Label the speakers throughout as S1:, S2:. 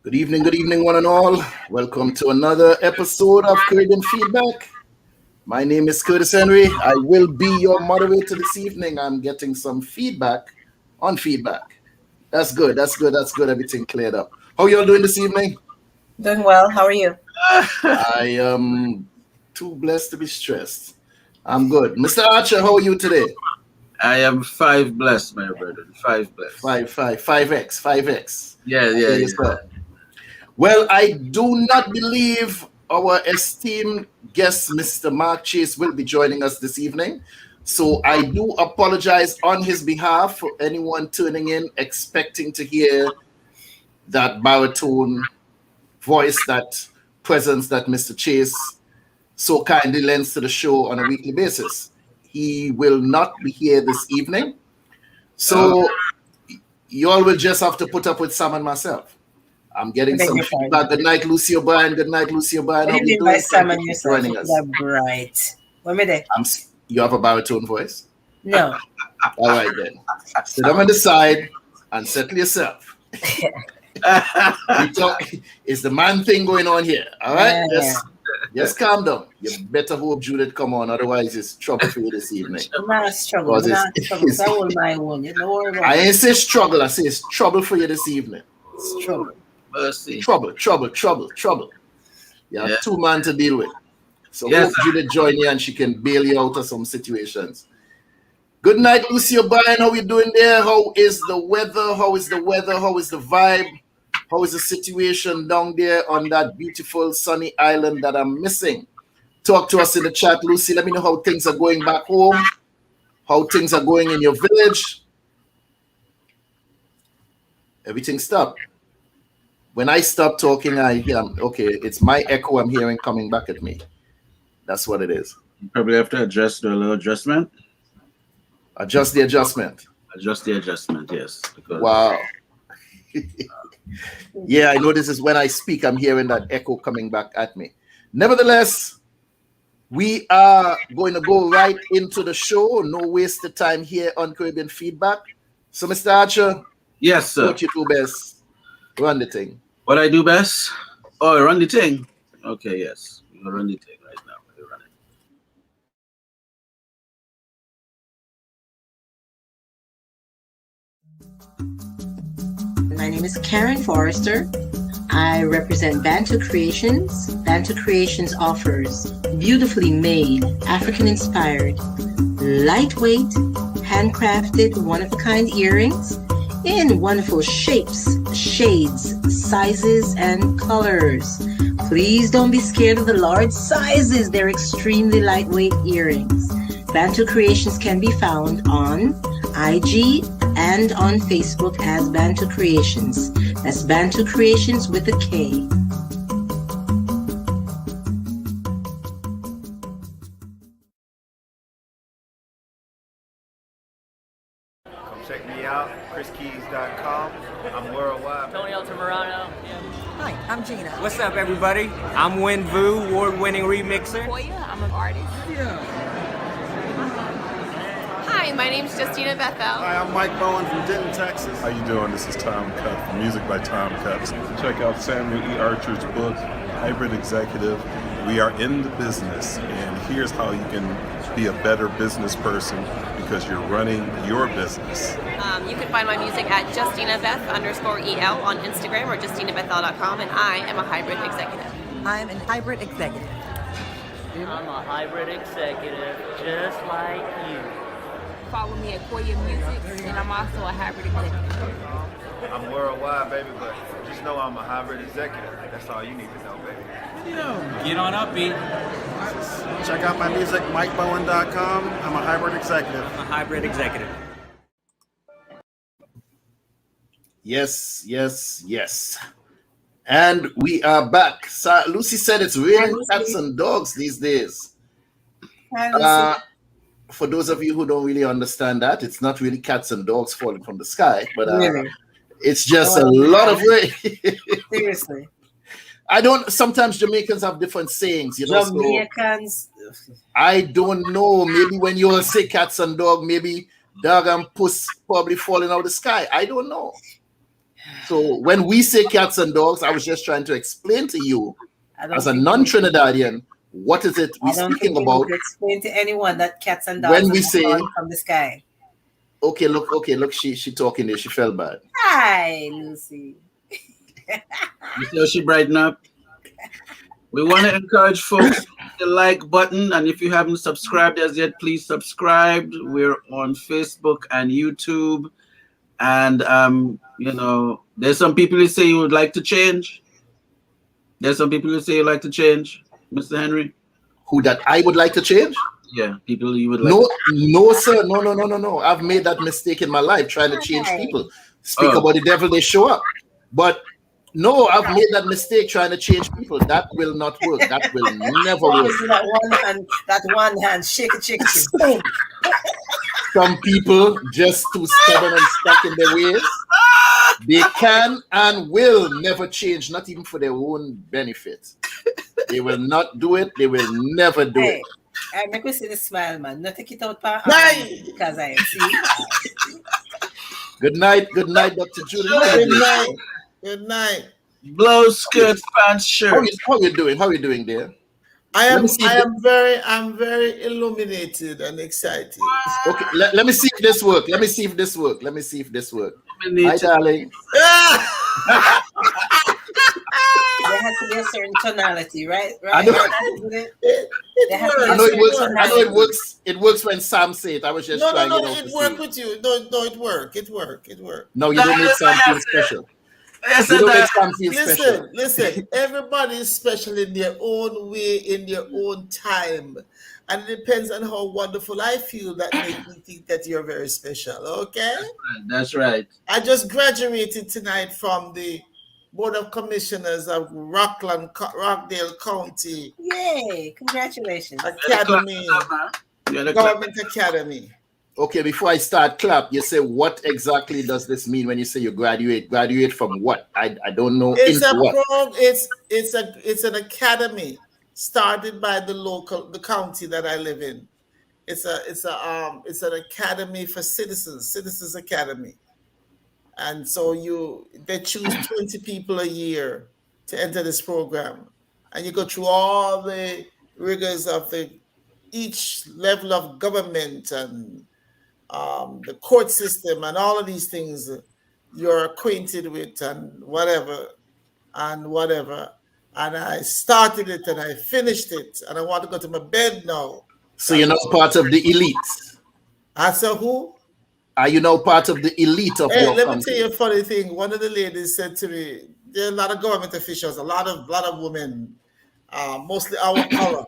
S1: Good evening, one and all. Welcome to another episode of Caribbean Feedback. My name is Curtis Henry. I will be your moderator this evening. I'm getting some feedback on feedback. That's good. Everything cleared up. How y'all doing this evening?
S2: Doing well. How are you?
S1: I am too blessed to be stressed. I'm good. Mr. Archer, how are you today?
S3: I am 5 blessed, my brother. 5 blessed.
S1: 5x.
S3: Yeah.
S1: Well, I do not believe our esteemed guest, Mr. Mark Chase, will be joining us this evening. So I do apologize on his behalf for anyone tuning in expecting to hear that baritone voice, that presence that Mr. Chase so kindly lends to the show on a weekly basis. He will not be here this evening. So you all will just have to put up with Sam and myself. I'm getting some feedback. Good night, Lucy O'Brien. How are you doing?
S2: Sam and yourself. Joining us. Bright. What am I?
S1: You have a baritone voice?
S2: No.
S1: All right, then. Sit down on the side and settle yourself. It's the man thing going on here. All right? Just calm down. You better hope Judith come on. Otherwise, it's trouble for you this evening.
S2: Not struggle.
S1: I ain't say struggle. I say it's trouble for you this evening.
S2: It's trouble.
S3: Mercy.
S1: Trouble. You have 2 men to deal with. So hope Judith join you and she can bail you out of some situations. Good night, Lucy O'Brien. How you doing there? How is the weather? How is the vibe? How is the situation down there on that beautiful sunny island that I'm missing? Talk to us in the chat, Lucy. Let me know how things are going back home. How things are going in your village. Everything stopped. When I stop talking, I hear, okay, it's my echo I'm hearing coming back at me. That's what it is.
S3: You probably have to do a little adjustment.
S1: Adjust the adjustment.
S3: Yes.
S1: Wow. Yeah, I know this is when I speak, I'm hearing that echo coming back at me. Nevertheless, we are going to go right into the show. No wasted time here on Caribbean Feedback. So, Mr. Archer.
S3: Yes, sir.
S1: What you do best? Run the thing.
S3: What I do best? Oh, run the thing. Okay, yes. We're gonna run the thing right now. We're running.
S2: My name is Karin Forrester. I represent BantuKreations. BantuKreations offers beautifully made, African-inspired, lightweight, handcrafted, one-of-a-kind earrings in wonderful shapes, shades, sizes, and colors. Please don't be scared of the large sizes. They're extremely lightweight earrings. BantuKreations can be found on IG and on Facebook as BantuKreations. That's BantuKreations with a K.
S4: Check me out, chriskeys.com. I'm worldwide.
S5: Tony Altamirano.
S6: Hi, I'm Gina.
S7: What's up, everybody? I'm Win Vu, award-winning remixer.
S6: Koya, I'm an artist.
S8: Hi, my name's Justina Bethel.
S9: Hi, I'm Mike Bowen from Denton, Texas.
S10: How you doing? This is Tom Cutt from Music by Tom Cutt. Check out Samuel E. Archer's book, Hybrid Executive. We are in the business, and here's how you can be a better business person because you're running your business.
S8: You can find my music at JustinaBeth_EL on Instagram or JustinaBethel.com, and I am a hybrid executive.
S6: I'm a hybrid executive.
S5: I'm a hybrid executive, just like you.
S6: Follow me at Koya Music, and I'm also a hybrid executive.
S4: I'm worldwide, baby, but just know I'm a hybrid executive. That's all you need to know, baby.
S7: Get on up, B.
S9: Check out my music, MikeBowen.com. I'm a hybrid executive.
S7: I'm a hybrid executive.
S1: Yes. And we are back. So Lucy said it's raining cats and dogs these days. For those of you who don't really understand that, it's not really cats and dogs falling from the sky, but
S2: Really?
S1: it's just a lot of rain.
S2: Seriously.
S1: Sometimes Jamaicans have different sayings, you know.
S2: Jamaicans.
S1: So I don't know. Maybe when you all say cats and dog, maybe dog and puss probably falling out of the sky. I don't know. So when we say cats and dogs, I was just trying to explain to you as a non-Trinidadian, what is it we're speaking about?
S2: Explain to anyone that cats and dogs
S1: when we say
S2: from the sky.
S1: Okay, look, she talking there. She felt bad.
S2: Hi, Lucy.
S3: You see how she brighten up? We want to encourage folks to hit the like button, and if you haven't subscribed as yet, please subscribe. We're on Facebook and YouTube, and you know, there's some people who say you would like to change. There's some people who say you like to change, Mr. Henry.
S1: Who that I would like to change?
S3: Yeah, people you would like.
S1: No, sir, no. I've made that mistake in my life trying to change people. Speak about the devil, they show up. But no, I've made that mistake trying to change people. That will not work. That will never work.
S2: That one hand, shake it. Boom.
S1: Some people just too stubborn and stuck in their ways. They can and will never change, not even for their own benefit. They will not do it. They will never do it.
S2: I make me see the smile, man. Not take it out because I see.
S1: Good night, Dr. Judith.
S11: Good night.
S3: Blow skirt, pants, shirt.
S1: How are you doing there?
S11: I'm very illuminated and excited.
S1: Okay, let me see if this works. Let me see if this works. Hi, darling.
S2: There has to be a certain tonality, right?
S1: I know it works. It works when Sam says it. I was just trying.
S11: No, it worked with you. No, it worked.
S1: No, you don't make Sam feel special.
S11: Listen, everybody is special in their own way, in their own time. And it depends on how wonderful I feel that makes me think that you're very special, okay?
S3: That's right.
S11: I just graduated tonight from the Board of Commissioners of Rockdale County.
S2: Yay, congratulations.
S11: Academy, Government Academy.
S1: Okay, before I start clap, you say what exactly does this mean when you say you graduate? Graduate from what? I don't know.
S11: It's an academy started by the county that I live in. It's an academy for citizens academy. And so they choose 20 people a year to enter this program. And you go through all the rigors of each level of government and the court system and all of these things you're acquainted with and whatever. And I started it and I finished it and I want to go to my bed now.
S1: So you're not part of the elite?
S11: I said, who?
S1: Are you now part of the elite of your
S11: Let
S1: country?
S11: me tell you a funny thing. One of the ladies said to me, there are a lot of government officials, a lot of women, mostly our color.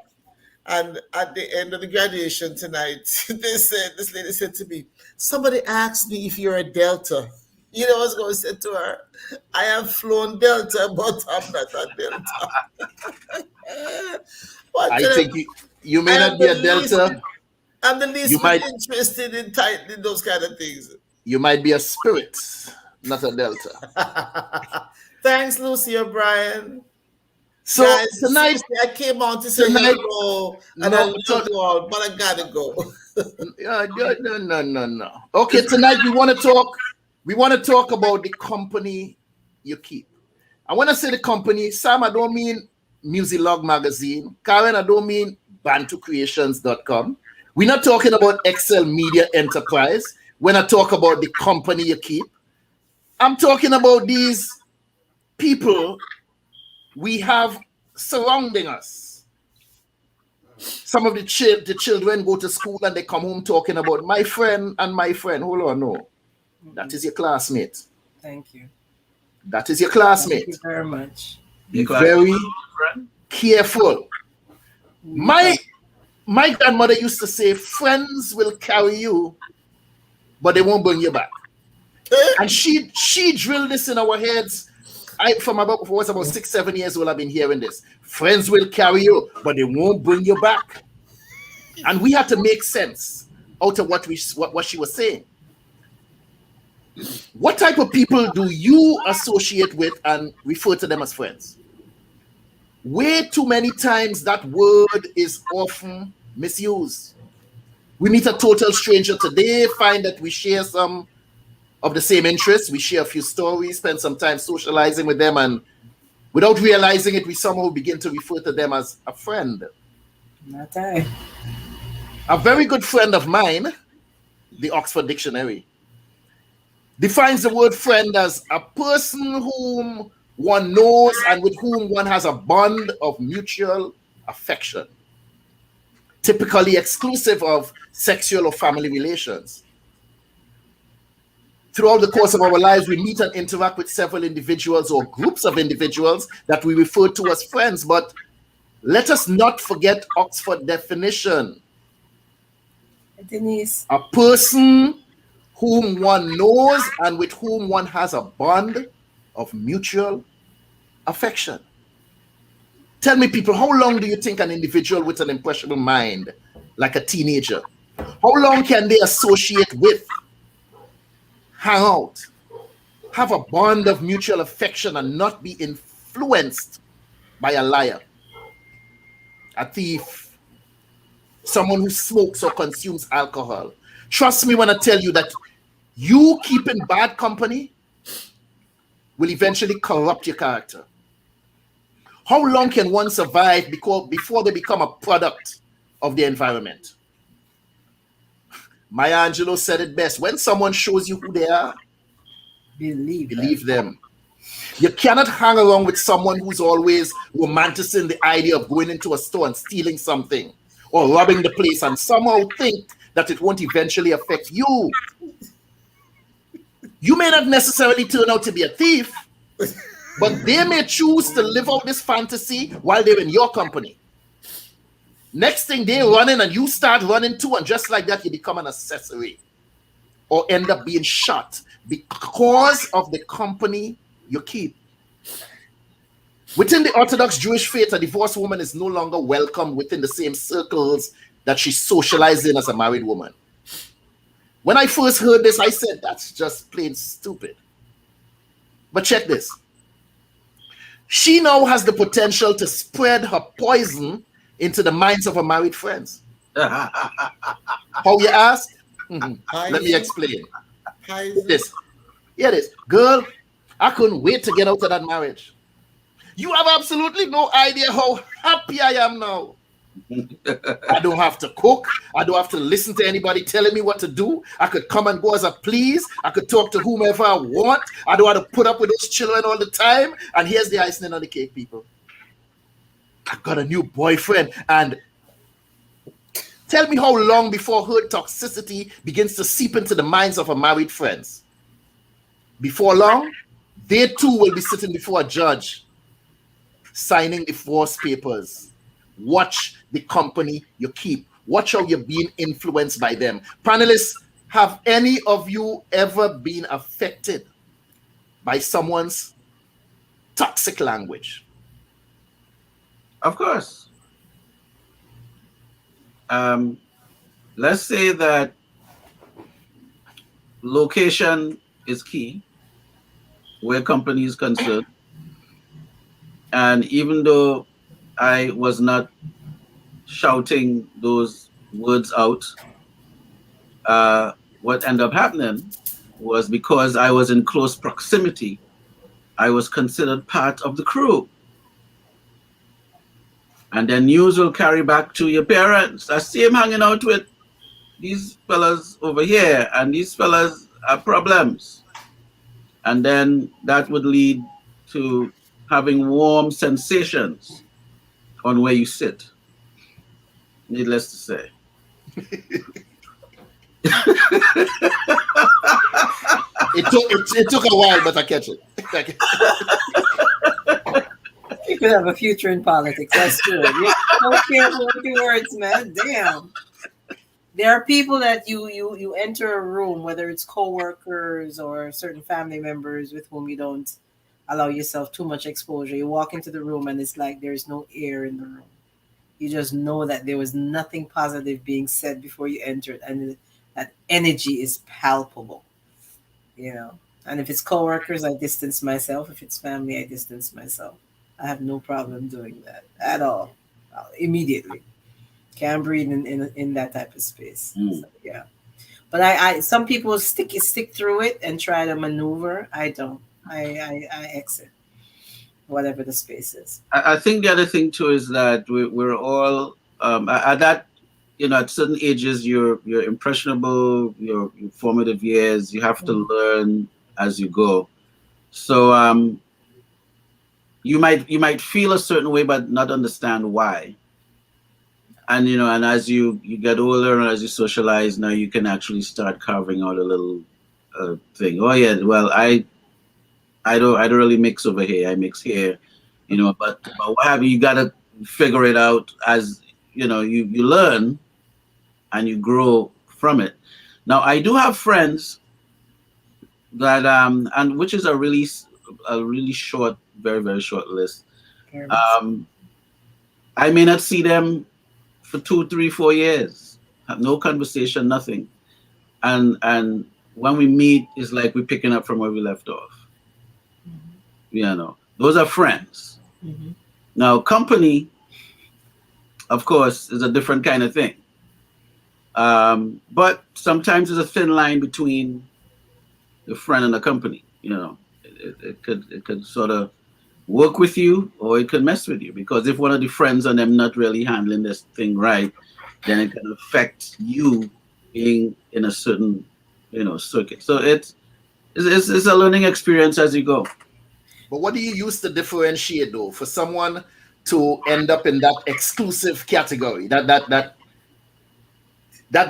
S11: And at the end of the graduation tonight, this lady said to me, somebody asked me if you're a Delta. You know, I was going to say to her, I have flown Delta, but I'm not a Delta.
S1: I think you may not be a Delta.
S11: I'm the least interested in those kind of things.
S1: You might be a spirit, not a Delta.
S11: Thanks, Lucy O'Brien.
S1: So
S11: guys,
S1: tonight
S11: I came on to say hello, and I love you all, but I gotta go.
S1: No. Okay, tonight we want to talk about the company you keep. I want to say the company, Sam, I don't mean Muzilog Magazine. Karin, I don't mean BantuKreations.com. We're not talking about Excel Media Enterprise when I talk about the company you keep. I'm talking about these people we have surrounding us. Some of the children go to school and they come home talking about my friend and my friend. Hold on, no. That is your classmate.
S2: Thank you.
S1: That is your classmate.
S2: Thank you very much.
S1: Be very careful. My grandmother used to say, friends will carry you, but they won't bring you back. And she drilled this in our heads. I was about 6-7 years old. I've been hearing this. Friends will carry you, but they won't bring you back. And we had to make sense out of what she was saying. What type of people do you associate with and refer to them as friends? Way too many times that word is often misused. We meet a total stranger today, find that we share some of the same interests, we share a few stories, spend some time socializing with them, and without realizing it, we somehow begin to refer to them as a friend.
S2: Not I.
S1: A very good friend of mine, the Oxford Dictionary, defines the word friend as a person whom one knows and with whom one has a bond of mutual affection, typically exclusive of sexual or family relations. Throughout the course of our lives, we meet and interact with several individuals or groups of individuals that we refer to as friends, but let us not forget Oxford definition.
S2: Denise.
S1: A person whom one knows and with whom one has a bond of mutual affection. Tell me, people, how long do you think an individual with an impressionable mind, like a teenager, how long can they associate with, hang out, have a bond of mutual affection and not be influenced by a liar, a thief, someone who smokes or consumes alcohol? Trust me when I tell you that you keeping bad company will eventually corrupt your character. How long can one survive before they become a product of the environment? Maya Angelou said it best. When someone shows you who they are, believe them. You cannot hang around with someone who's always romanticizing the idea of going into a store and stealing something or robbing the place and somehow think that it won't eventually affect you. You may not necessarily turn out to be a thief, but they may choose to live out this fantasy while they're in your company. Next thing, they're running and you start running too, and just like that, you become an accessory or end up being shot because of the company you keep. Within the Orthodox Jewish faith, a divorced woman is no longer welcome within the same circles that she socialized in as a married woman. When I first heard this, I said, that's just plain stupid. But check this. She now has the potential to spread her poison into the minds of her married friends. How you ask? Let me explain. This. Hear this. Girl, I couldn't wait to get out of that marriage. You have absolutely no idea how happy I am now. I don't have to cook. I don't have to listen to anybody telling me what to do. I could come and go as I please. I could talk to whomever I want. I don't have to put up with those children all the time. And here's the icing on the cake, people. I got a new boyfriend. And tell me how long before her toxicity begins to seep into the minds of her married friends. Before long, they too will be sitting before a judge, signing divorce papers. Watch the company you keep. Watch how you're being influenced by them. Panelists, have any of you ever been affected by someone's toxic language?
S3: Of course. Let's say that location is key where company is concerned. And even though I was not shouting those words out, what ended up happening was because I was in close proximity, I was considered part of the crew. And then news will carry back to your parents. I see him hanging out with these fellas over here, and these fellas have problems. And then that would lead to having warm sensations on where you sit. Needless to say.
S1: It took a while, but I catch it.
S2: You could have a future in politics. That's true. You're so careful with your words, man. Damn. There are people that you enter a room, whether it's co-workers or certain family members with whom you don't allow yourself too much exposure. You walk into the room and it's like there's no air in the room. You just know that there was nothing positive being said before you entered, and that energy is palpable, you know. And if it's coworkers, I distance myself. If it's family, I distance myself. I have no problem doing that at all. Immediately. Can't breathe in that type of space. So, yeah. But I some people stick through it and try to maneuver. I don't. I exit whatever the space is.
S3: I think the other thing too is that we're all at that, you know, at certain ages you're impressionable, your formative years. You have to learn as you go. So you might feel a certain way but not understand why. And you know, and as you get older and as you socialize, now you can actually start carving out a little thing. Oh yeah, well I don't really mix over here. I mix here, you know. But what have you? You got to figure it out as you know. You learn, and you grow from it. Now I do have friends that and which is a really short, very short list. I may not see them for 2, 3, 4 years. Have no conversation, nothing, and when we meet, it's like we're picking up from where we left off. You know, those are friends. Now, company, of course, is a different kind of thing. But sometimes there's a thin line between the friend and the company. You know, it could sort of work with you or it could mess with you, because if one of the friends and them not really handling this thing right, then it can affect you being in a certain, you know, circuit. So it's a learning experience as you go.
S1: But what do you use to differentiate though for someone to end up in that exclusive category, that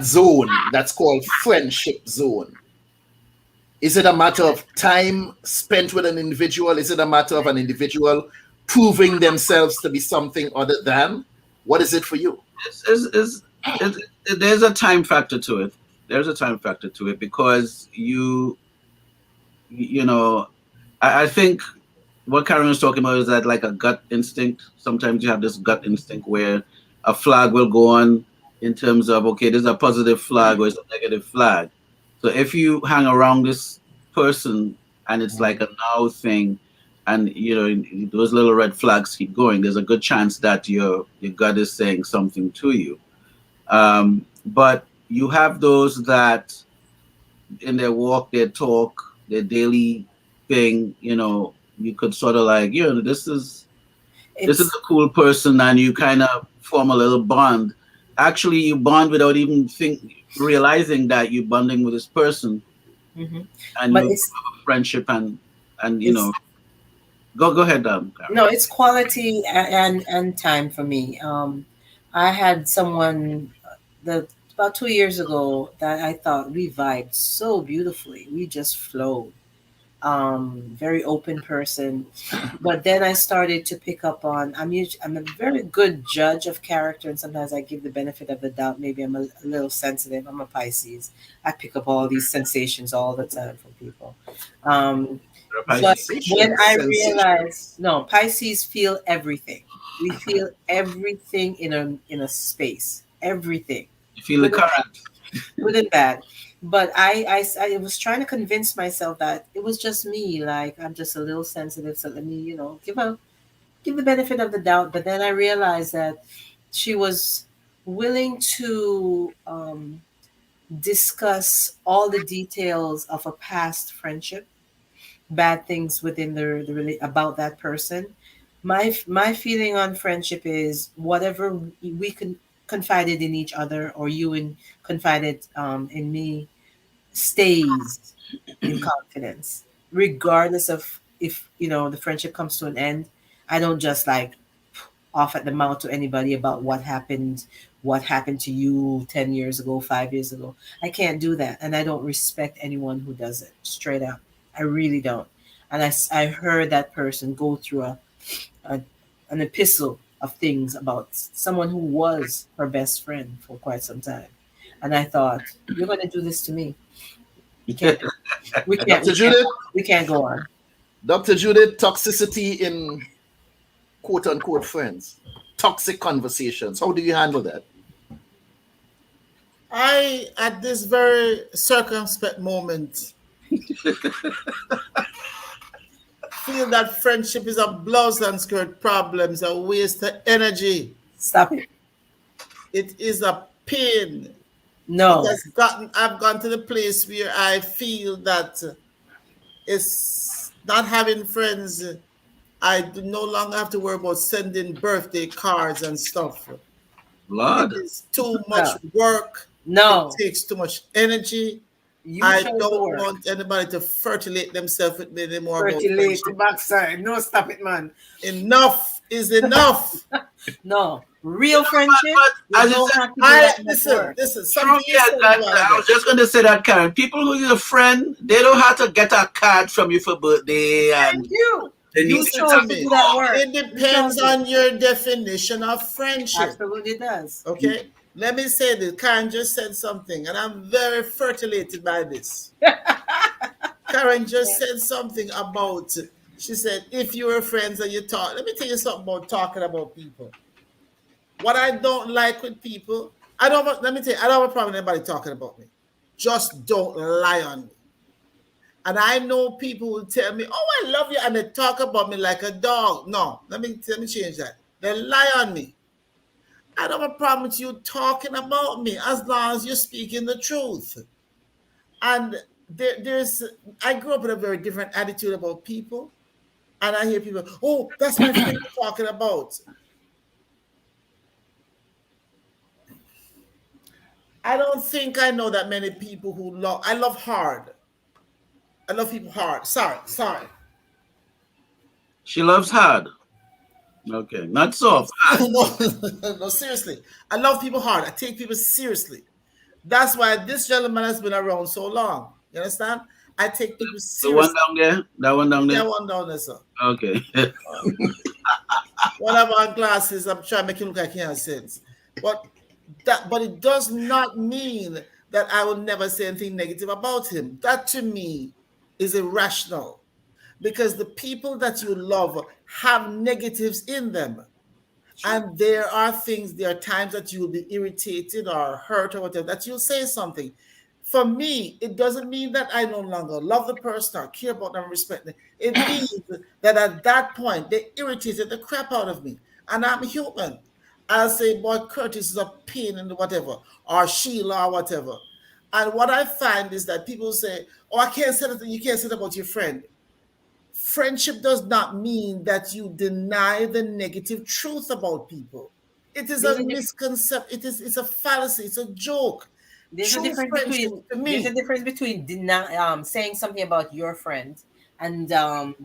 S1: zone that's called friendship zone? Is it a matter of time spent with an individual? Is it a matter of an individual proving themselves to be something other than? What is it for you?
S3: There's a time factor to it. There's a time factor to it because you know, I think what Karin was talking about is that like a gut instinct. Sometimes you have this gut instinct where a flag will go on in terms of, okay, there's a positive flag or it's a negative flag. So if you hang around this person and it's like a now thing, and you know those little red flags keep going, there's a good chance that your gut is saying something to you. But you have those that in their walk, their talk, their daily thing, you know, you could sort of like, you know, this is a cool person, and you kind of form a little bond. Actually, you bond without even realizing that you're bonding with this person, and but you have a friendship, and you know, go ahead, Karin.
S2: No, it's quality and time for me. I had someone about 2 years ago that I thought we vibed so beautifully. We just flowed. Very open person, but then I started to pick up on. I'm a very good judge of character, and sometimes I give the benefit of the doubt. Maybe I'm a little sensitive. I'm a Pisces. I pick up all these sensations all the time from people. But when I realized, no, Pisces feel everything. We feel everything in a space. Everything.
S3: You feel the current.
S2: Good and bad. But I was trying to convince myself that it was just me. Like, I'm just a little sensitive, so let me, you know, give the benefit of the doubt. But then I realized that she was willing to discuss all the details of a past friendship, bad things within about that person. My feeling on friendship is whatever we confided in each other, or you confided in me, stays in confidence, regardless of if, you know, the friendship comes to an end. I don't just like off at the mouth to anybody about what happened to you 10 years ago, 5 years ago. I can't do that, and I don't respect anyone who does it, straight up. I really don't. And I heard that person go through an epistle of things about someone who was her best friend for quite some time, and I thought, you're going to do this to me. We can't.
S1: Dr. Judith,
S2: we can't go on.
S1: Dr. Judith, toxicity in quote unquote friends. toxic conversations. How do you handle that?
S11: I, at this very circumspect moment, feel that friendship is a blouse and skirt problems, a waste of energy.
S2: Stop it.
S11: It is a pain.
S2: No.
S11: I've gone to the place where I feel that it's not having friends. I do no longer have to worry about sending birthday cards and stuff.
S3: Lord.
S11: It is too much work.
S2: No.
S11: It takes too much energy. I don't want anybody to fertilate themselves with me anymore.
S2: Fertilate the backside. No, stop it, man.
S11: Enough is enough.
S2: No. Real friendship.
S11: Listen. Something
S3: I was just going to say that, Karen. People who are a friend, they don't have to get a card from you for birthday.
S2: Thank you.
S11: You told me that word. It depends on your definition of friendship.
S2: Absolutely does.
S11: Okay. Let me say this. Karen just said something, and I'm very fertilated by this. Karen just said something about, she said, if you were friends and you talk, let me tell you something about talking about people. What I don't like with people, I don't have a problem with anybody talking about me. Just don't lie on me. And I know people will tell me, oh, I love you, and they talk about me like a dog. No, let me change that. They lie on me. I don't have a problem with you talking about me as long as you're speaking the truth. And I grew up with a very different attitude about people. And I hear people, oh, that's my friend you're talking about. I don't think I know that many people who I love hard. I love people hard. Sorry.
S3: She loves hard. Okay, not soft.
S11: No, seriously. I love people hard. I take people seriously. That's why this gentleman has been around so long. You understand? I take people seriously.
S3: The one down there? That one down there?
S11: That one down there, sir.
S3: Okay.
S11: One of our glasses, I'm trying to make him look like he has sense. But it does not mean that I will never say anything negative about him. That to me is irrational. Because the people that you love have negatives in them. And there are times that you will be irritated or hurt or whatever, that you'll say something. For me, it doesn't mean that I no longer love the person or care about them, respect them. It means that at that point, they irritated the crap out of me. And I'm human. I'll say, boy, Curtis is a pain in the whatever, or Sheila or whatever. And what I find is that people say, oh, I can't say that, you can't say that about your friend. Friendship does not mean that you deny the negative truth about people. It is a misconception. It's a fallacy. It's a joke.
S2: There's a difference between saying something about your friend and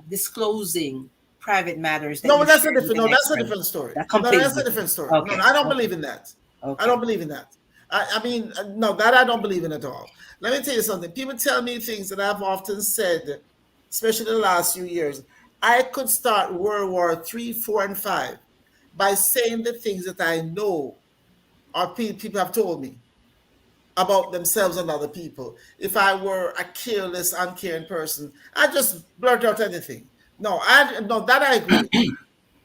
S2: disclosing private matters.
S11: That's a different story. That's a different story. Okay. No, I don't believe in that. Okay. I don't believe in that. I mean, that I don't believe in at all. Let me tell you something. People tell me things that I've often said, especially the last few years. I could start World War III, 4, and 5 by saying the things that I know or people have told me about themselves and other people. If I were a careless, uncaring person, I'd just blurt out anything. That I agree.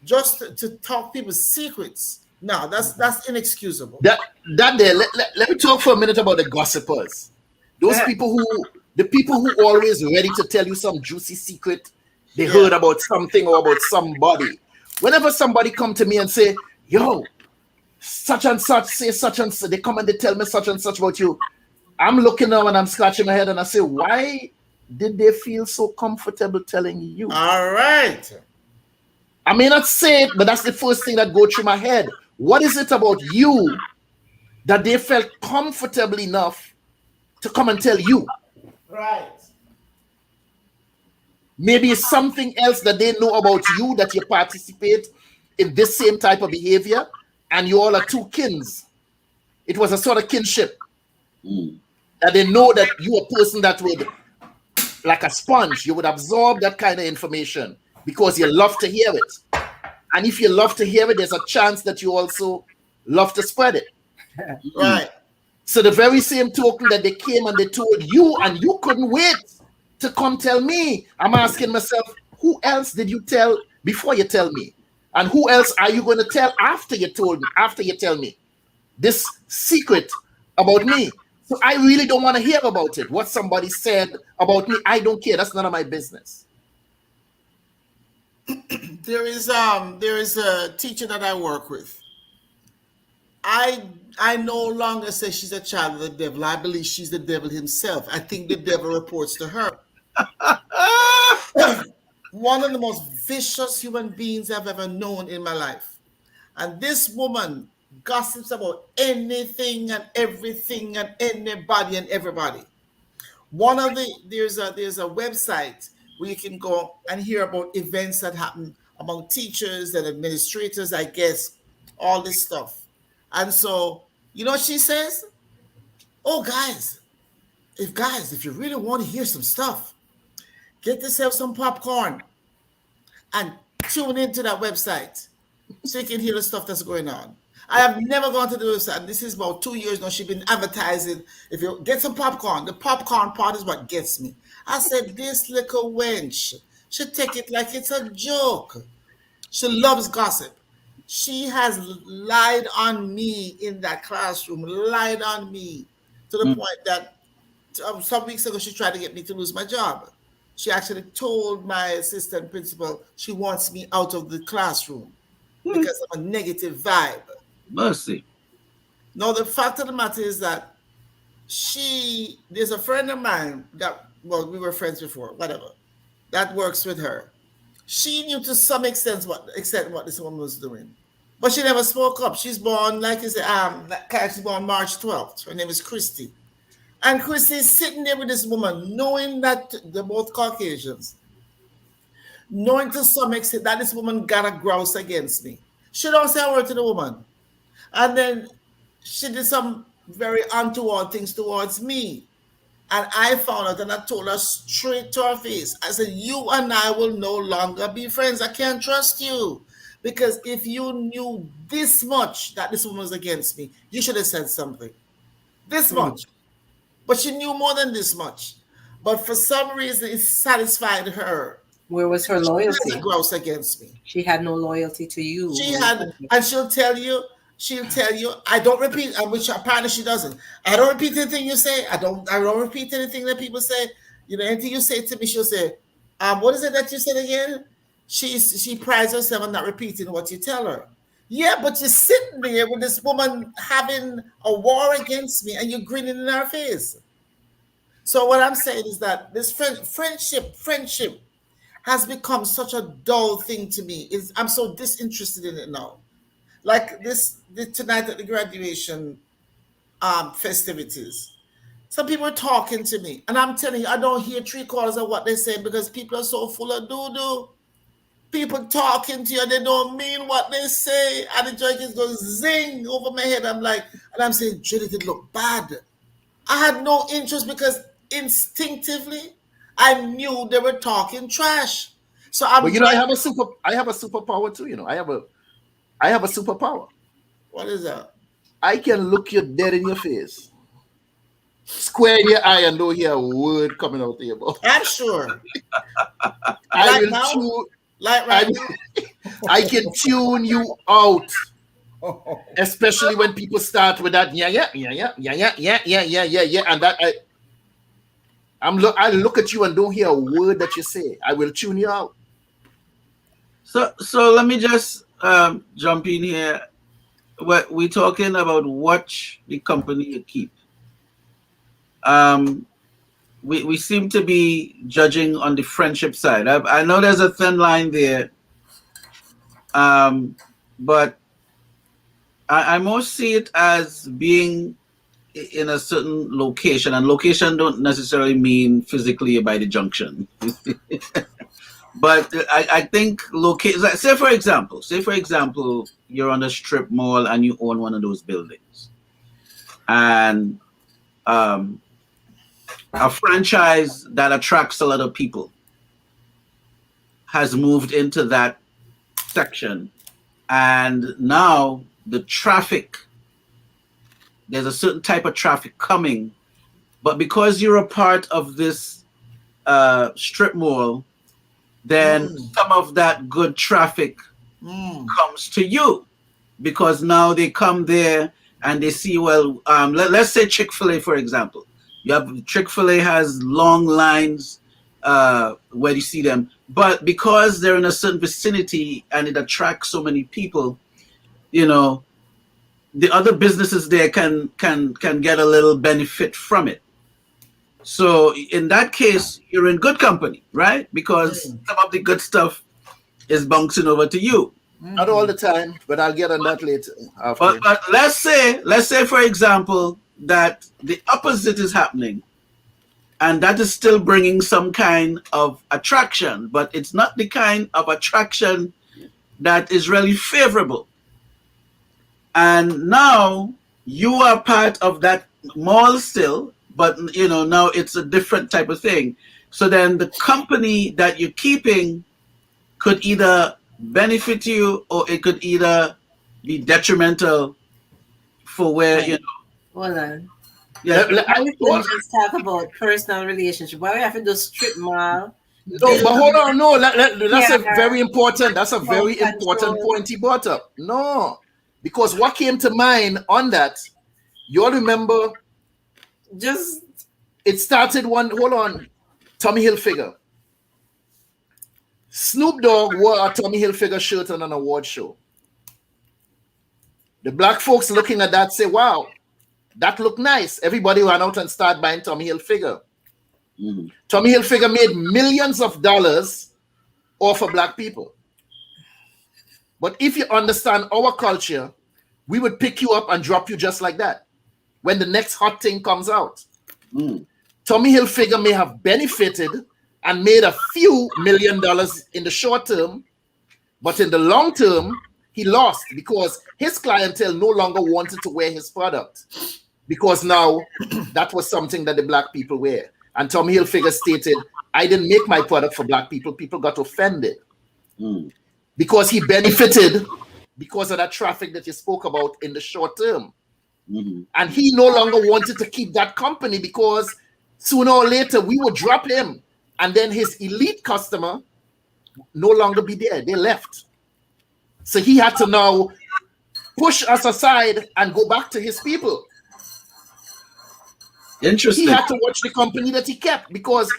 S11: Just to talk people's secrets, no, that's inexcusable.
S1: Let me talk for a minute about the gossipers. Those people who always ready to tell you some juicy secret they heard about something or about somebody. Whenever somebody come to me and say, yo, such and such, say such and such, they come and they tell me such and such about you. I'm looking now and I'm scratching my head and I say, why did they feel so comfortable telling you?
S11: All right.
S1: I may not say it, but that's the first thing that goes through my head. What is it about you that they felt comfortable enough to come and tell you?
S11: Right.
S1: Maybe it's something else that they know about you, that you participate in this same type of behavior, and you all are two kins. It was a sort of kinship. That they know that you are a person that would, like a sponge, you would absorb that kind of information because you love to hear it. And if you love to hear it, there's a chance that you also love to spread it.
S11: Right.
S1: So the very same token that they came and they told you, and you couldn't wait to come tell me, I'm asking myself, who else did you tell before you tell me? And who else are you going to tell after you tell me this secret about me? So I really don't want to hear about it. What somebody said about me, I don't care. That's none of my business.
S11: There is a teacher that I work with. I no longer say she's a child of the devil. I believe she's the devil himself. I think the devil reports to her. One of the most vicious human beings I've ever known in my life. And this woman gossips about anything and everything and anybody and everybody. There's a website where you can go and hear about events that happen among teachers and administrators, I guess, all this stuff. And so, you know what she says? Oh, guys, if you really want to hear some stuff, get yourself some popcorn and tune into that website so you can hear the stuff that's going on. I have never gone to the website. This is about 2 years now. She's been advertising. If you get some popcorn, the popcorn part is what gets me. I said, this little wench should take it like it's a joke. She loves gossip. She has lied on me in that classroom, lied on me to the point that some weeks ago, she tried to get me to lose my job. She actually told my assistant principal she wants me out of the classroom because of a negative vibe.
S3: Mercy.
S11: No, the fact of the matter is that there's a friend of mine that, well, we were friends before, whatever, that works with her. She knew to some extent what this woman was doing, but she never spoke up. She's born, like you said, she's born March 12th. Her name is Christy. And Christy is sitting there with this woman, knowing that they're both Caucasians, knowing to some extent that this woman got a grouse against me. She don't say a word to the woman. And then she did some very untoward things towards me. And I found out and I told her straight to her face. I said, you and I will no longer be friends. I can't trust you. Because if you knew this much that this woman was against me, you should have said something. This much. But she knew more than this much. But for some reason, it satisfied her.
S2: Where was her loyalty?
S11: She had a grouse against me.
S2: She had no loyalty to you.
S11: She had, and she'll tell you, I don't repeat, which apparently she doesn't. I don't repeat anything you say. I don't repeat anything that people say. You know, anything you say to me, she'll say, what is it that you said again? She prides herself on not repeating what you tell her. Yeah, but you're sitting there with this woman having a war against me and you're grinning in her face. So what I'm saying is that this friendship has become such a dull thing to me. I'm so disinterested in it now. Like tonight at the graduation festivities, some people are talking to me, and I'm telling you, I don't hear 3/4 of what they say because people are so full of doo-doo. People talking to you, they don't mean what they say, and the judges go zing over my head. I'm saying, Judith, it looked bad. I had no interest because instinctively I knew they were talking trash. So
S1: But you know, I have a superpower too. You know, I have a superpower.
S11: What is that?
S1: I can look you dead in your face, square in your eye, and don't hear a word coming out of your mouth.
S11: I'm sure.
S1: I can tune you out, especially when people start with that yeah, and that I look at you and don't hear a word that you say. I will tune you out.
S3: So let me just jump in here. We're talking about watch the company you keep. We seem to be judging on the friendship side. I know there's a thin line there, but I most see it as being in a certain location, and location don't necessarily mean physically by the junction. But I think location. Say for example, you're on a strip mall and you own one of those buildings, and a franchise that attracts a lot of people has moved into that section, and now the traffic, there's a certain type of traffic coming, but because you're a part of this strip mall, then some of that good traffic comes to you, because now they come there and they see, well, let's say Chick-fil-A, for example. You have Chick-fil-A has long lines where you see them, but because they're in a certain vicinity and it attracts so many people, you know, the other businesses there can get a little benefit from it. So in that case, you're in good company, right? Because some of the good stuff is bouncing over to you.
S1: Not all the time, but I'll get on that later.
S3: But let's say, for example, that the opposite is happening, and that is still bringing some kind of attraction, but it's not the kind of attraction that is really favorable. And now you are part of that mall still, but you know, now it's a different type of thing. So then the company that you're keeping could either benefit you, or it could either be detrimental for where, you know.
S2: Hold on.
S3: Yeah.
S2: I would just talk about personal relationship. Why we have to do strip mall?
S1: No, but hold on. No, that's a very important. That's a very important point he brought up. No, because what came to mind on that, you all remember?
S2: Just
S1: it started one. Hold on, Tommy Hilfiger. Snoop Dogg wore a Tommy Hilfiger shirt on an award show. The black folks looking at that say, "Wow, that looked nice." Everybody ran out and started buying Tommy Hilfiger. Tommy Hilfiger made millions of dollars off of black people. But if you understand our culture, we would pick you up and drop you just like that when the next hot thing comes out. Tommy Hilfiger may have benefited and made a few $1 million in the short term, but in the long term, he lost because his clientele no longer wanted to wear his product, because now that was something that the black people wear. And Tommy Hilfiger stated, "I didn't make my product for black people. People got offended." Because he benefited because of that traffic that you spoke about in the short term. And he no longer wanted to keep that company because sooner or later we would drop him. And then his elite customer no longer be there. They left. So he had to now push us aside and go back to his people.
S3: Interesting.
S1: He had to watch the company that he kept because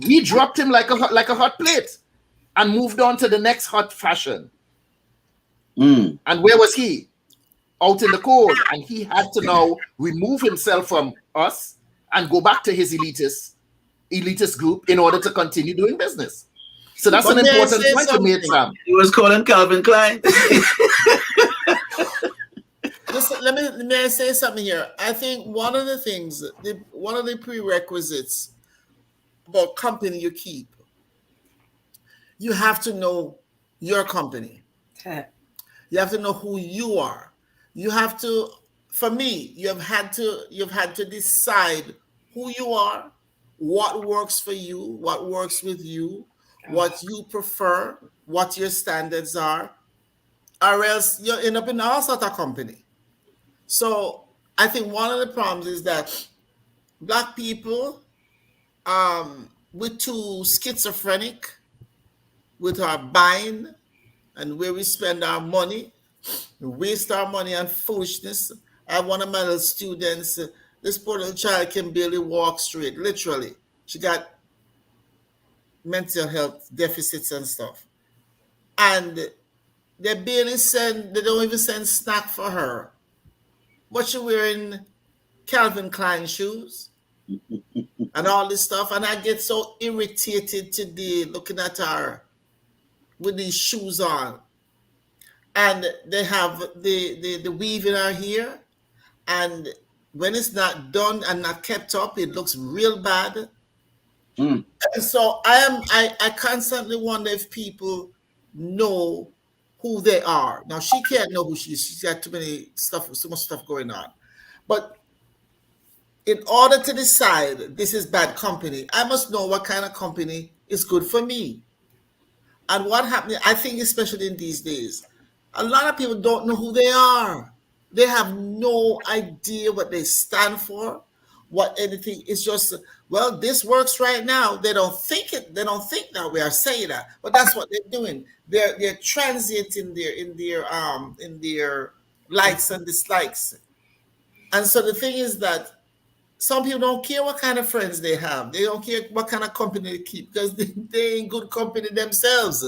S1: we dropped him like a hot plate and moved on to the next hot fashion. And where was he? Out in the cold. And he had to now remove himself from us and go back to his elitist group in order to continue doing business. So that's an important point to make, Sam.
S3: He was calling Calvin Klein.
S11: Listen, let me say something here. I think one of the things, one of the prerequisites about company you keep, you have to know your company. You have to know who you are. You have to, for me, you've had to decide who you are, what works for you, what works with you, what you prefer, what your standards are, or else you'll end up in all sort of company. So I think one of the problems is that black people, we're too schizophrenic with our buying and where we spend our money. We waste our money on foolishness. I have one of my little students, this poor little child can barely walk straight, literally. She got mental health deficits and stuff. And they don't even send snack for her. But she wearing Calvin Klein shoes and all this stuff. And I get so irritated today looking at her with these shoes on. And they have the weave in her hair. And when it's not done and not kept up, it looks real bad. And so I constantly wonder if people know who they are. Now she can't know who she is. She's got so much stuff going on. But in order to decide this is bad company, I must know what kind of company is good for me. And what happened, I think especially in these days, a lot of people don't know who they are. They have no idea what they stand for, what anything. It's just, well, this works right now. They don't think it. They don't think that we are saying that, but that's what they're doing. They're transient in their likes and dislikes. And so the thing is that some people don't care what kind of friends they have. They don't care what kind of company they keep because they ain't good company themselves.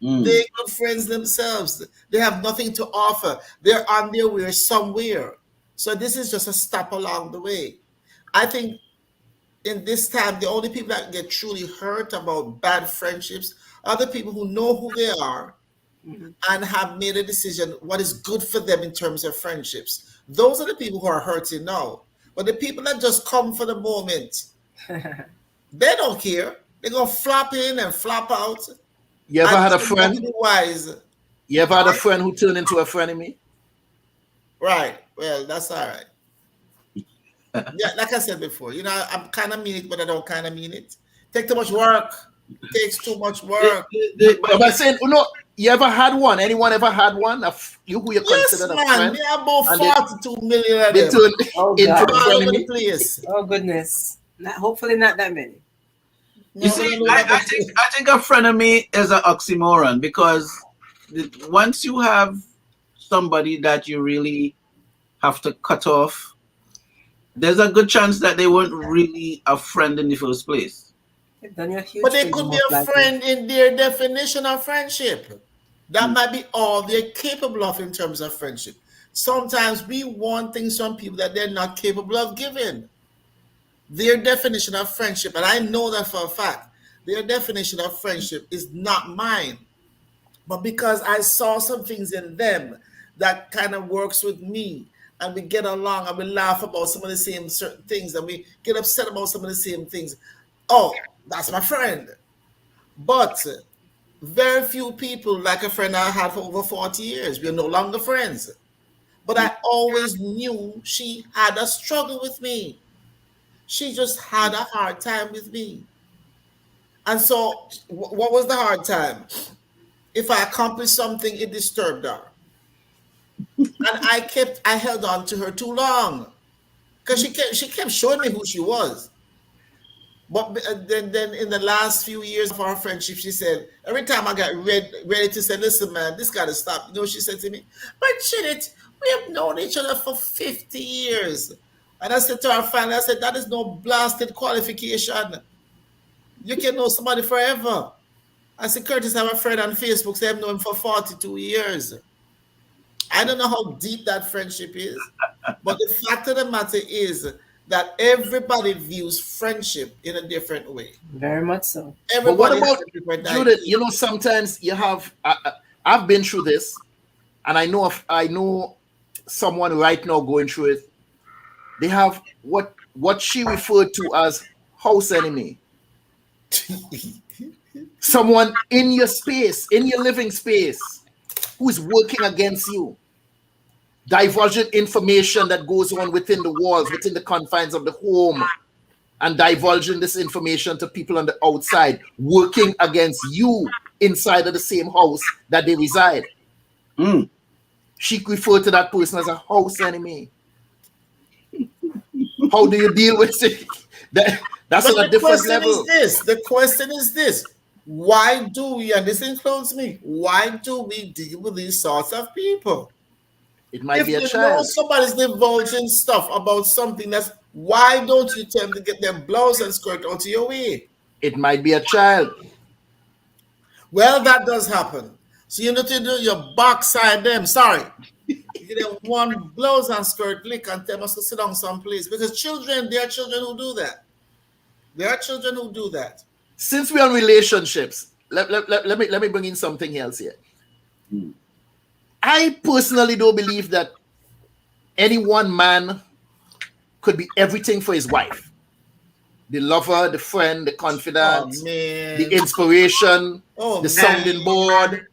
S11: They ain't good friends themselves. They have nothing to offer. They're on their way somewhere. So this is just a stop along the way. I think in this time, the only people that get truly hurt about bad friendships are the people who know who they are and have made a decision what is good for them in terms of friendships. Those are the people who are hurting now. But the people that just come for the moment, they don't care. They're going to flop in and flop out.
S1: You ever had a friend?
S11: Wise.
S1: You ever had a friend who turned into a frenemy?
S11: Right. Well, that's all right. Yeah, like I said before, I'm kind of mean it, but I don't kind of mean it. Take too much work. Takes too much work.
S1: But I'm saying, you ever had one? Anyone ever had one? You who you consider a friend?
S11: There are about 42 million of them.
S1: Into
S11: all over the place.
S2: Oh goodness! Hopefully not that many.
S3: You see, I think a frenemy is an oxymoron because once you have somebody that you really have to cut off, there's a good chance that they weren't really a friend in the first place.
S11: But they could be a friend in their definition of friendship. That might be all they're capable of in terms of friendship. Sometimes we want things from people that they're not capable of giving. Their definition of friendship, and I know that for a fact, their definition of friendship is not mine. But because I saw some things in them that kind of works with me, and we get along and we laugh about some of the same certain things, and we get upset about some of the same things. Oh, that's my friend. But very few people like a friend I had for over 40 years. We're no longer friends. But I always knew she had a struggle with me. She just had a hard time with me. And so what was the hard time? If I accomplished something, it disturbed her. And I held on to her too long. Because she kept showing me who she was. But then in the last few years of our friendship, she said, every time I got ready to say, listen, man, this got to stop. You know what she said to me? But Judith, we have known each other for 50 years. And I said to her finally, I said, that is no blasted qualification. You can know somebody forever. I said, Curtis, I have a friend on Facebook, say I've known him for 42 years. I don't know how deep that friendship is, but the fact of the matter is that everybody views friendship in a different way.
S2: Very much so.
S11: Everybody.
S1: But what about Judith? Sometimes you have. I've been through this, and I know someone right now going through it. They have what she referred to as house enemy. Someone in your space, in your living space, who is working against you, divulging information that goes on within the walls, within the confines of the home, and divulging this information to people on the outside, working against you inside of the same house that they reside. She referred to that person as a house enemy. How do you deal with it? That's on a different level.
S11: The question is this. Why do we, and this includes me, why do we deal with these sorts of people?
S1: It might be a
S11: If
S1: child.
S11: you know somebody's divulging stuff about something why don't you tell them to get their blouse and skirt out of your way?
S1: It might be a child.
S11: Well, that does happen. So you need to do your backside them. Sorry. You get them one blouse and skirt lick and tell them to sit down someplace. Because there are children who do that. There are children who do that.
S1: Since we're on relationships, let me bring in something else here. I personally don't believe that any one man could be everything for his wife. The lover, the friend, the confidant, the inspiration, the sounding board.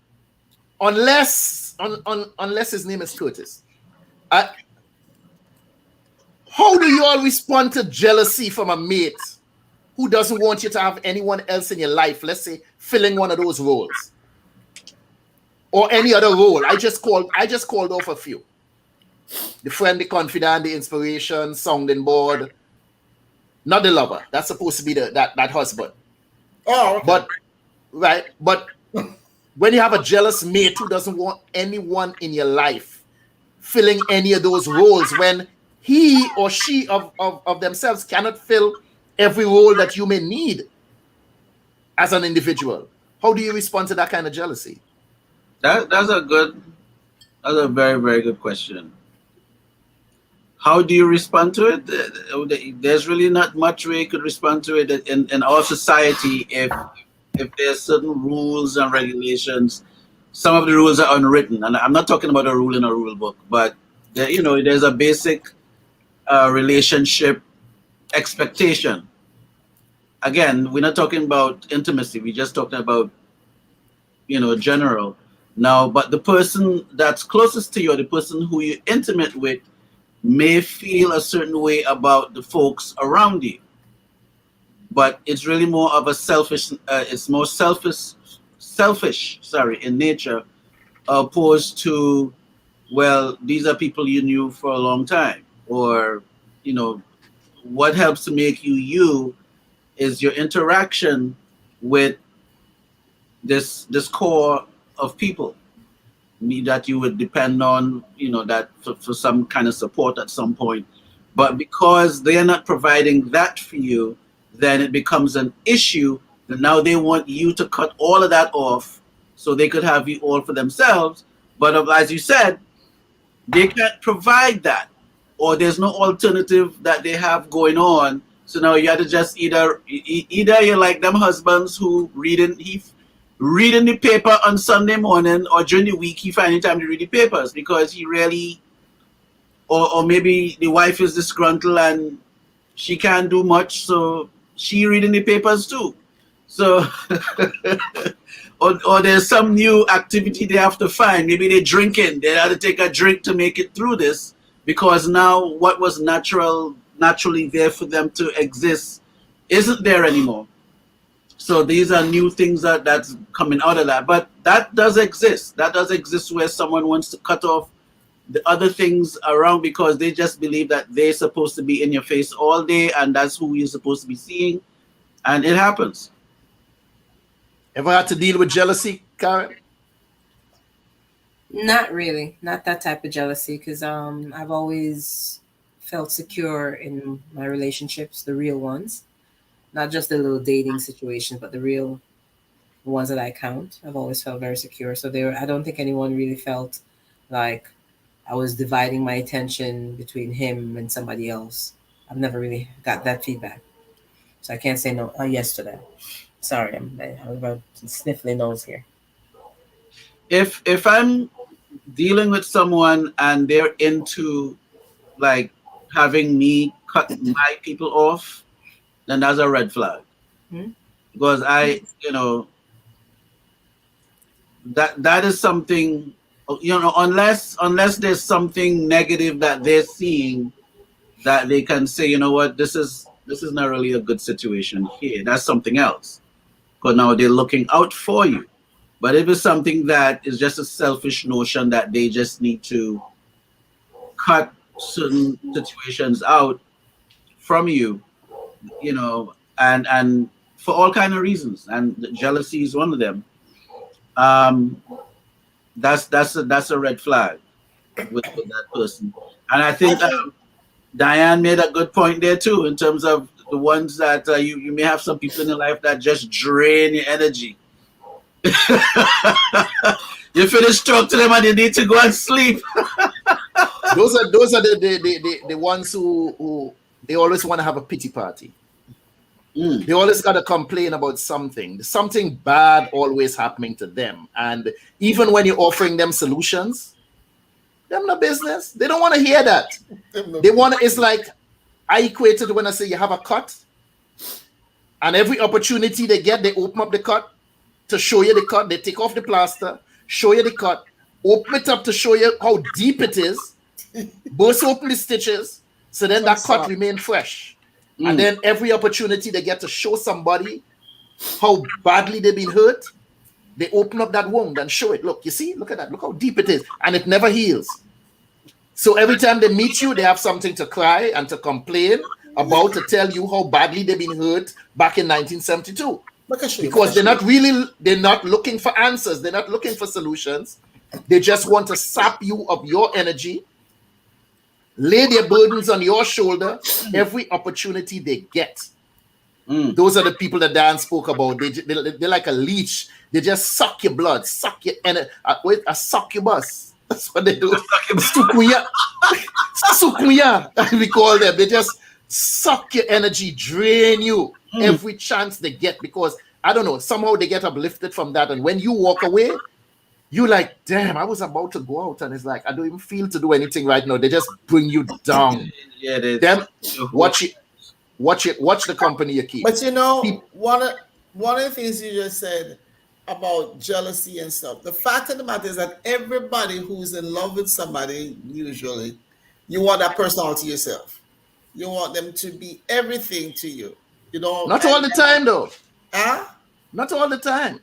S1: Unless his name is Curtis. How do you all respond to jealousy from a mate who doesn't want you to have anyone else in your life, let's say, filling one of those roles? Or any other role. I just called off a few. The friend, the confidant, the inspiration, sounding board, not the lover. That's supposed to be that husband.
S11: Oh, okay.
S1: But when you have a jealous mate who doesn't want anyone in your life filling any of those roles, when he or she of themselves cannot fill every role that you may need as an individual, how do you respond to that kind of jealousy?
S3: That's a very, very good question. How do you respond to it? There's really not much way you could respond to it in our society. If there's certain rules and regulations, some of the rules are unwritten, and I'm not talking about a rule in a rule book, but there's a basic relationship expectation. Again, we're not talking about intimacy. We're just talking about general. Now, but the person that's closest to you, or the person who you're intimate with, may feel a certain way about the folks around you. But it's really more of a selfish in nature, opposed to, well, these are people you knew for a long time, or what helps to make you you is your interaction with this core of people that you would depend on, that for some kind of support at some point. But because they are not providing that for you, then it becomes an issue that now they want you to cut all of that off so they could have you all for themselves. But as you said, they can't provide that, or there's no alternative that they have going on. So now you have to just either you're like them husbands who reading the paper on Sunday morning, or during the week he finding time to read the papers because he really, or maybe the wife is disgruntled and she can't do much, so she reading the papers too. So or there's some new activity they have to find. Maybe they're drinking. They have to take a drink to make it through this, because now what was naturally there for them to exist isn't there anymore. So these are new things that's coming out of that. But that does exist. That does exist, where someone wants to cut off the other things around because they just believe that they're supposed to be in your face all day and that's who you're supposed to be seeing. And it happens.
S1: Ever had to deal with jealousy, Karin?
S2: Not really. Not that type of jealousy, because I've always felt secure in my relationships, the real ones. Not just the little dating situations, but the real ones that I count. I've always felt very secure. So I don't think anyone really felt like I was dividing my attention between him and somebody else. I've never really got that feedback. So I can't say no yes to that. Sorry, I'm about sniffling nose here.
S3: If I'm dealing with someone and they're into like having me cut my people off, then that's a red flag. Because that is something, unless there's something negative that they're seeing that they can say, you know what, this is not really a good situation here. That's something else. Because now they're looking out for you. But if it's something that is just a selfish notion that they just need to cut certain situations out from you, and for all kind of reasons, and jealousy is one of them. That's a red flag with that person. And I think Diane made a good point there too, in terms of the ones that you may have some people in your life that just drain your energy. You finish talking to them and you need to go and sleep.
S1: Those are the ones who they always want to have a pity party. They always got to complain about something. There's something bad always happening to them. And even when you're offering them solutions, them no business. They don't want to hear that. They want to, it's like, I equate it when I say you have a cut, and every opportunity they get, they open up the cut to show you the cut. They take off the plaster, show you the cut, open it up to show you how deep it is, burst open the stitches, so then that cut remain fresh. And then every opportunity they get to show somebody how badly they've been hurt, they open up that wound and show it. Look, you see, look at that. Look how deep it is. And it never heals. So every time they meet you, they have something to cry and to complain about to tell you how badly they've been hurt back in 1972. Because they're not looking for answers. They're not looking for solutions. They just want to sap you of your energy, lay their burdens on your shoulder every opportunity they get. Those are the people that Dan spoke about. They're like a leech. They just suck your blood, suck your energy. Suck your bus. That's what they do. Sukuya. We call them. They just suck your energy, drain you every chance they get, because I don't know, somehow they get uplifted from that. And when you walk away, you like, damn, I was about to go out, and it's like I don't even feel to do anything right now. They just bring you down.
S3: Yeah, they
S1: then watch the company you keep.
S11: But you know, one of the things you just said about jealousy and stuff, the fact of the matter is that everybody who's in love with somebody, usually, you want that person all to yourself. You want them to be everything to you. You know,
S1: not all the time though.
S11: Huh?
S1: Not all the time.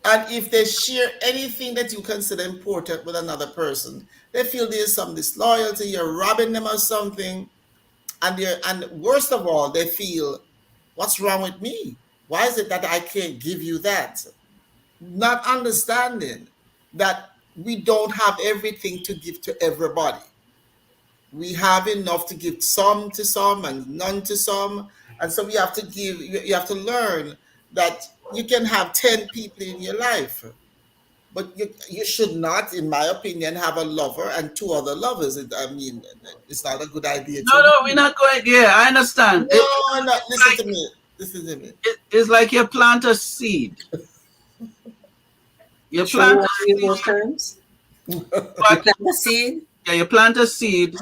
S11: And if they share anything that you consider important with another person, they feel there's some disloyalty, you're robbing them of something. And worst of all, they feel, what's wrong with me? Why is it that I can't give you that? Not understanding that we don't have everything to give to everybody. We have enough to give some to some and none to some. And so you have to learn that you can have 10 people in your life, but you should not, in my opinion, have a lover and 2 other lovers. I mean, it's not a good idea.
S3: No, we're not going. Yeah, I understand.
S11: No, listen to me.
S3: It's like you plant a seed. You plant a seed.
S2: Those terms?
S3: You
S2: plant a seed?
S3: Yeah, you plant a seed.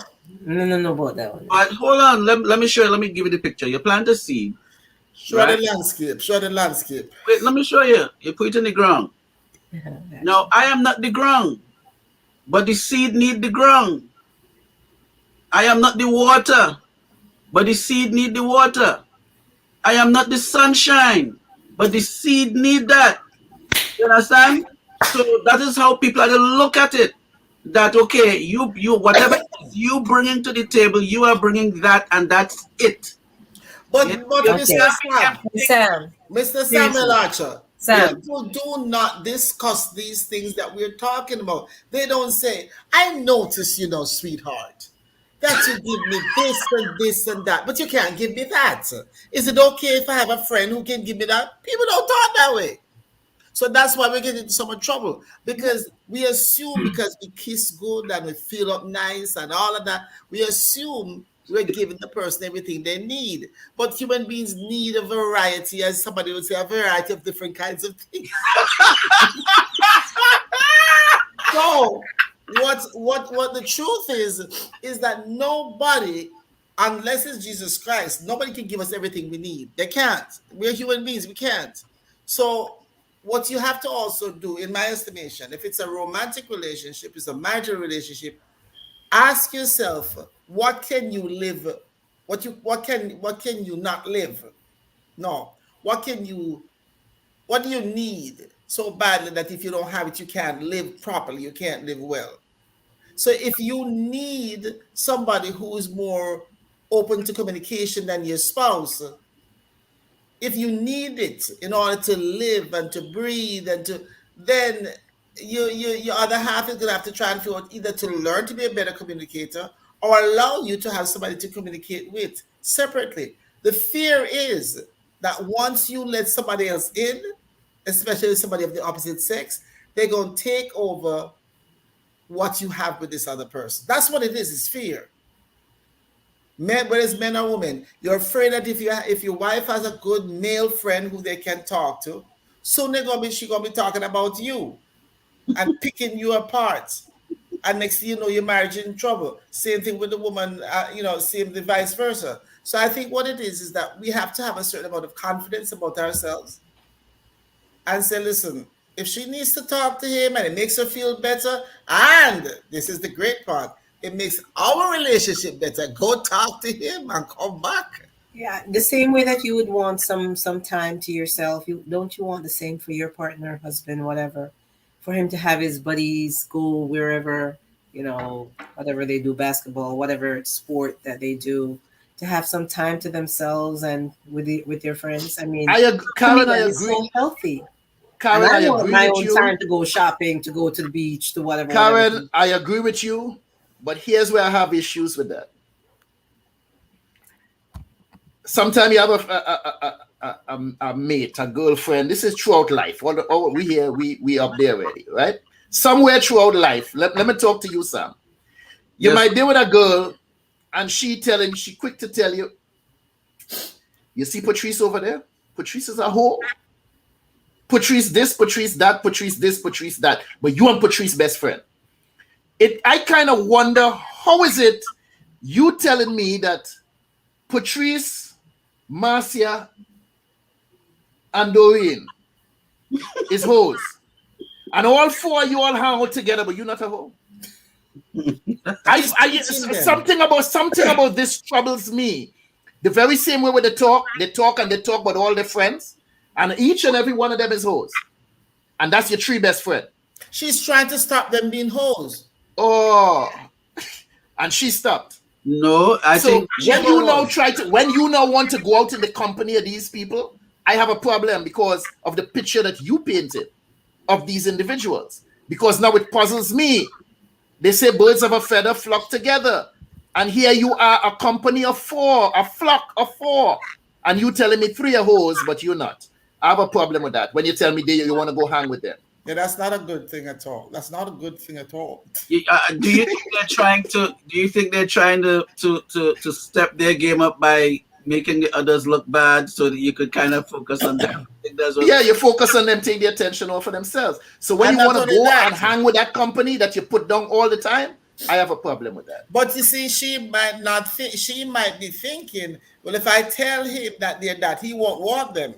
S2: No, about that one.
S3: But hold on, let me show you. Let me give you the picture. You plant a seed.
S11: Show the landscape.
S3: Wait, let me show you. You put it in the ground. Now, I am not the ground, but the seed need the ground. I am not the water, but the seed need the water. I am not the sunshine, but the seed need that. You understand? So that is how people are to look at it. That okay, you whatever you bringing to the table, you are bringing that, and that's it.
S11: But Mr. Samuel Archer, people do not discuss these things that we're talking about. They don't say, I notice, sweetheart, that you give me this and that, but you can't give me that. Is it okay if I have a friend who can give me that? People don't talk that way. So that's why we get into so much trouble, because we assume because we kiss good and we feel up nice and all of that, we assume we're giving the person everything they need. But human beings need a variety, as somebody would say, a variety of different kinds of things. So what the truth is that nobody, unless it's Jesus Christ, nobody can give us everything we need. They can't. We're human beings. We can't. So what you have to also do, in my estimation, if it's a romantic relationship, it's a marital relationship, ask yourself, what can you live? What can you not live? No. What do you need so badly that if you don't have it, you can't live properly, you can't live well? So if you need somebody who is more open to communication than your spouse, if you need it in order to live and to breathe then your other half is going to have to try and figure out either to learn to be a better communicator or allow you to have somebody to communicate with separately. The fear is that once you let somebody else in, especially somebody of the opposite sex, they're going to take over what you have with this other person. That's what it is, it's fear. Men, whether it's men or women, you're afraid that if your wife has a good male friend who they can talk to, soon she's gonna be talking about you and picking you apart. And next thing you know, your marriage is in trouble. Same thing with the woman, same the vice versa. So I think what it is that we have to have a certain amount of confidence about ourselves and say, listen, if she needs to talk to him and it makes her feel better, and this is the great part, it makes our relationship better, go talk to him and come back.
S2: Yeah, the same way that you would want some time to yourself, don't you want the same for your partner, husband, whatever, for him to have his buddies go wherever, whatever they do, basketball, whatever sport that they do,
S12: to have some time to themselves and with your friends. I mean,
S1: Karen, I
S12: it's
S1: agree.
S12: so healthy.
S1: Karen,
S12: and
S1: I
S12: want
S1: agree
S12: my
S1: with
S12: own
S1: you.
S12: time to go shopping, to go to the beach, to whatever.
S1: Karen, I agree with you, but here's where I have issues with that. Sometimes you have a mate, a girlfriend. This is throughout life. All we here, we up there already, right? Somewhere throughout life. Let me talk to you, Sam. You might deal with a girl, and she quick to tell you, you see Patrice over there? Patrice is a hoe. Patrice this, Patrice that, Patrice this, Patrice that. But you and Patrice best friend. I kind of wonder, how is it you telling me that Patrice, Marcia, and Doreen is hoes, and all four of you all hang out together, but you're not a hoe? Something about this troubles me. The very same way when they talk about all their friends, and each and every one of them is hoes, and that's your three best friend.
S11: She's trying to stop them being hoes.
S1: Oh, and she stopped.
S3: No, I think
S1: when you now want to go out in the company of these people, I have a problem because of the picture that you painted of these individuals. Because now it puzzles me. They say birds of a feather flock together. And here you are, a company of four, a flock of four. And you telling me three are hoes, but you're not. I have a problem with that. When you tell me you want to go hang with them.
S11: Yeah, that's not a good thing at all. That's not a good thing at all.
S3: Do you think they're trying to? Do you think they're trying to step their game up by making the others look bad so that you could kind of focus on them?
S1: Yeah, you focus on them, take the attention off of themselves. So when you want to go and hang with that company that you put down all the time, I have a problem with that.
S11: But you see, she might be thinking, well, if I tell him that they're that, he won't want them.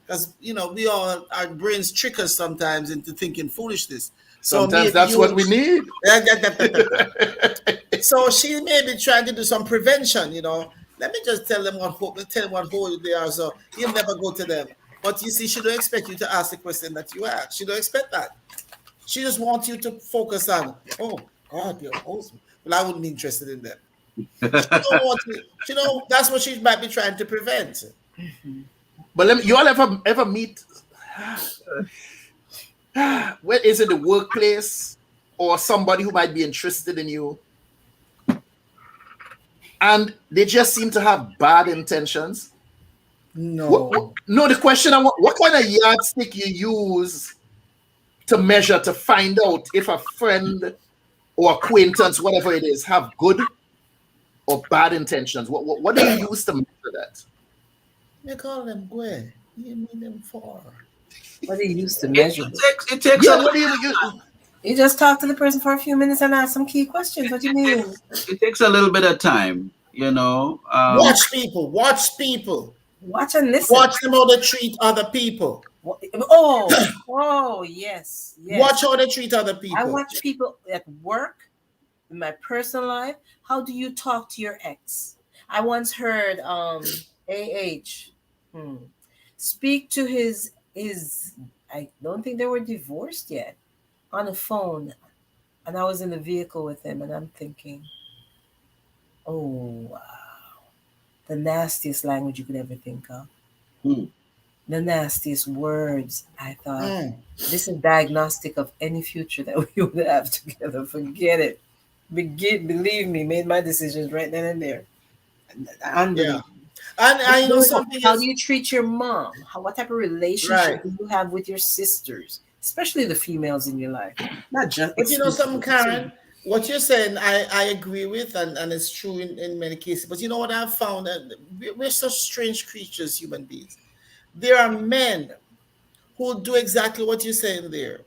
S11: Because, we all, our brains trick us sometimes into thinking foolishness.
S1: Sometimes that's what we need.
S11: So she may be trying to do some prevention, Let me just tell them what hole they are, so he'll never go to them. But you see, she don't expect you to ask the question that you ask. She don't expect that. She just wants you to focus on, oh, God, you're hoes. Well, I wouldn't be interested in them. She don't that's what she might be trying to prevent.
S1: But you all ever meet, where is it, the workplace or somebody who might be interested in you, and they just seem to have bad intentions?
S11: No.
S1: No, the question, what kind of yardstick you use to measure, to find out if a friend or acquaintance, whatever it is, have good or bad intentions? What do you use to measure that?
S11: They call them Gwen. You mean them for?
S12: What do you use to measure?
S3: It takes
S12: you just talk to the person for a few minutes and ask some key questions. What do you mean?
S3: It takes a little bit of time,
S11: Watch people.
S12: Watch and listen.
S11: Watch them how they treat other people.
S12: Oh, yes.
S11: Watch how they treat other people.
S12: I watch people at work, in my personal life. How do you talk to your ex? I once heard speak to his I don't think they were divorced yet, on the phone, and I was in the vehicle with him, and I'm thinking, oh wow, the nastiest language you could ever think of. The nastiest words. I thought, this is diagnostic of any future that we would have together. Forget it. Believe me, made my decisions right then and there. Unbelievable.
S11: And I know something.
S12: How do you treat your mom? What type of relationship do you have with your sisters, especially the females in your life? Not just.
S11: But something, Karen. What you're saying, I agree with, and it's true in many cases. But you know what I've found? That we're such strange creatures, human beings. There are men who do exactly what you're saying there,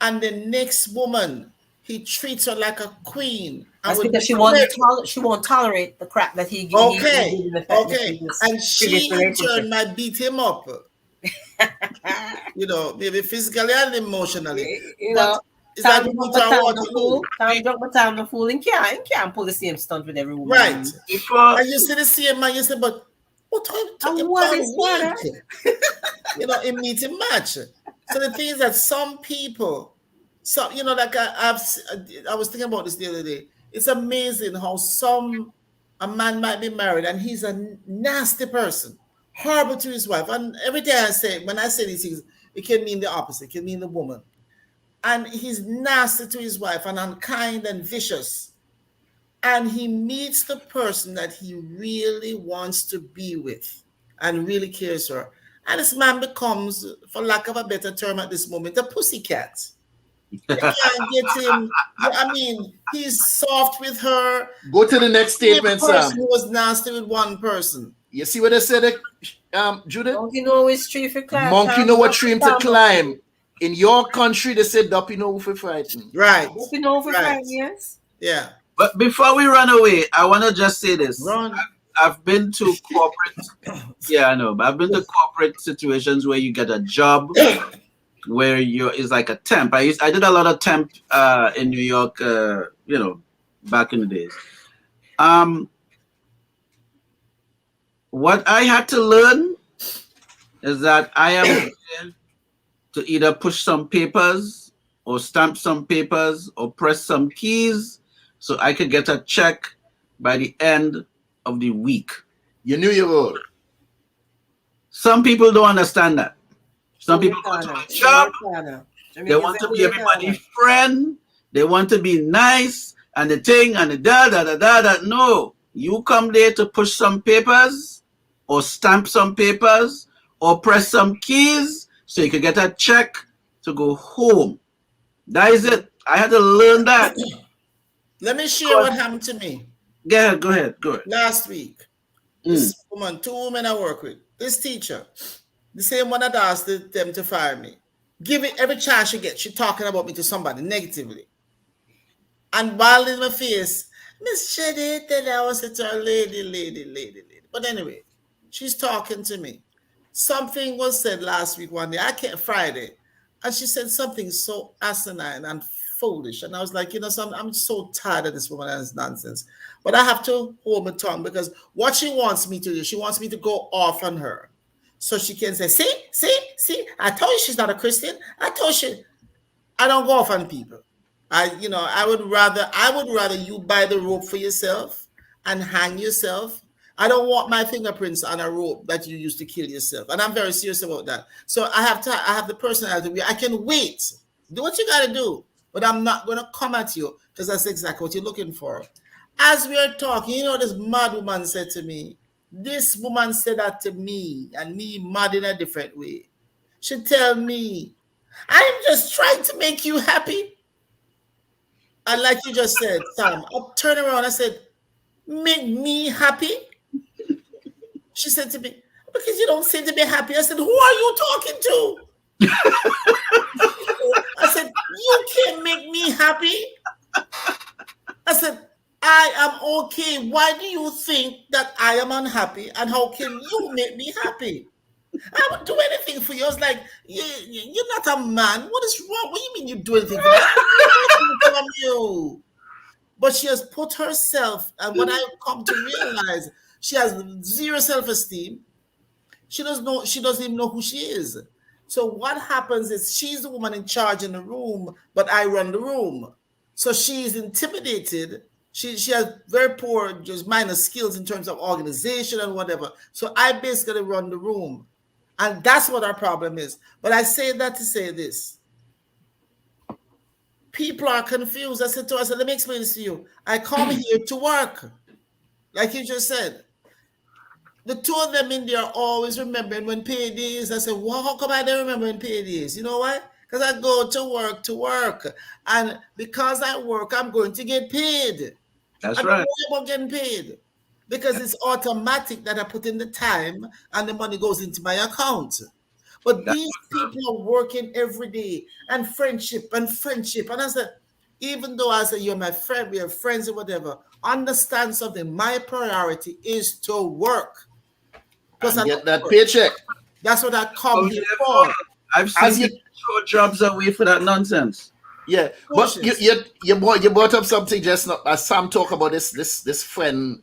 S11: and the next woman, he treats her like a queen.
S12: That's because she won't tolerate the crap that he gives.
S11: Okay. And she in turn might beat him up. Maybe physically and emotionally.
S12: Time drunk my time the fool and can't pull the same stunt with every woman.
S11: Right. And you see the same man, you say, but what are you talking about? It meets a match. So the thing is that some people, like I was thinking about this the other day. It's amazing how some a man might be married and he's a nasty person, horrible to his wife. And every day when I say these things, it can mean the opposite. It can mean the woman. And he's nasty to his wife and unkind and vicious. And he meets the person that he really wants to be with and really cares for. And this man becomes, for lack of a better term at this moment, a pussycat. You can't get him. I mean, he's soft with her.
S1: Go to the next statement, Sam.
S11: Who was nasty with one person.
S1: You see what I said, Judith?
S12: Monkey know which tree to climb.
S1: Monkey know what tree to climb. In your country, they said Duppy know for frightened.
S11: Right.
S12: Duppy know for frightened, yes.
S11: Yeah.
S3: But before we run away, I want to just say this. I've been to corporate. Yeah, I know. But I've been to corporate situations where you get a job where it's like a temp. I did a lot of temp in New York, back in the days. What I had to learn is that I am here to either push some papers or stamp some papers or press some keys so I could get a check by the end of the week.
S1: You knew you would.
S3: Some people don't understand that. Some people go to a job, they want to be everybody's friend, they want to be nice, and the thing, and the da. No, you come there to push some papers, or stamp some papers, or press some keys, so you can get a check to go home. That is it. I had to learn that.
S11: Let me share what happened to me.
S3: Go ahead.
S11: Last week, this woman, 2 women I work with, this teacher, the same one that asked them to fire me. Give it every chance she gets, she's talking about me to somebody negatively. And while in my face, Miss Judith, and I was to her, lady. But anyway, she's talking to me. Something was said last week, one day, Friday, and she said something so asinine and foolish. And I was like, I'm so tired of this woman and this nonsense. But I have to hold my tongue because what she wants me to do, she wants me to go off on her. So she can say, see, I told you she's not a Christian. I told you. I don't go off on people. I would rather you buy the rope for yourself and hang yourself. I don't want my fingerprints on a rope that you used to kill yourself. And I'm very serious about that. So I have the personality where I can wait. Do what you got to do. But I'm not going to come at you because that's exactly what you're looking for. As we are talking, this mad woman said to me, this woman said that to me, and me mad in a different way. She tell me, I'm just trying to make you happy. And like you just said, Sam, I turned around and said, make me happy? She said to me, because you don't seem to be happy. I said, who are you talking to? I said, you can't make me happy. I said, I am okay. Why do you think that I am unhappy? And how can you make me happy? I would do anything for you. I was like, you're not a man. What is wrong? What do you mean you do anything for me? From you? But she has put herself, and what I come to realize, she has zero self-esteem. She doesn't even know who she is. So what happens is she's the woman in charge in the room, but I run the room. So she's intimidated. She has very poor, just minor skills in terms of organization and whatever. So I basically run the room. And that's what our problem is. But I say that to say this. People are confused. I said, let me explain this to you. I come here to work. Like you just said. The two of them in there are always remembering when payday is. I said, well, how come I don't remember when payday is? You know why? Because I go to work. And because I work, I'm going to get paid.
S3: That's
S11: right.
S3: right.
S11: I'm not getting paid. Because it's automatic that I put in the time and the money goes into my account. But these people are working every day and friendship. And I said, even though I said, you're my friend, we are friends or whatever, understand something. My priority is to work. Because I
S1: get that paycheck.
S11: That's what I come here for.
S3: I've seen you throw jobs away for that nonsense.
S1: Yeah, but you brought up something just now. As Sam talk about this friend,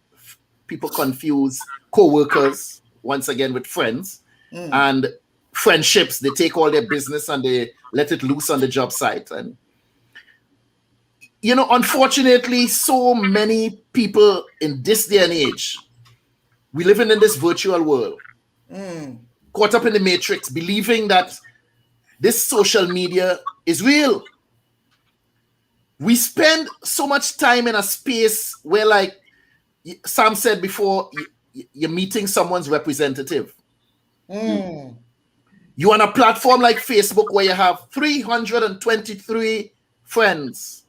S1: people confuse co-workers once again with friends and friendships. They take all their business and they let it loose on the job site. And you know, unfortunately, so many people in this day and age, we living in this virtual world, caught up in the matrix, believing that this social media is real. We spend so much time in a space where, like Sam said before, you're meeting someone's representative. You're on a platform like Facebook where you have 323 friends.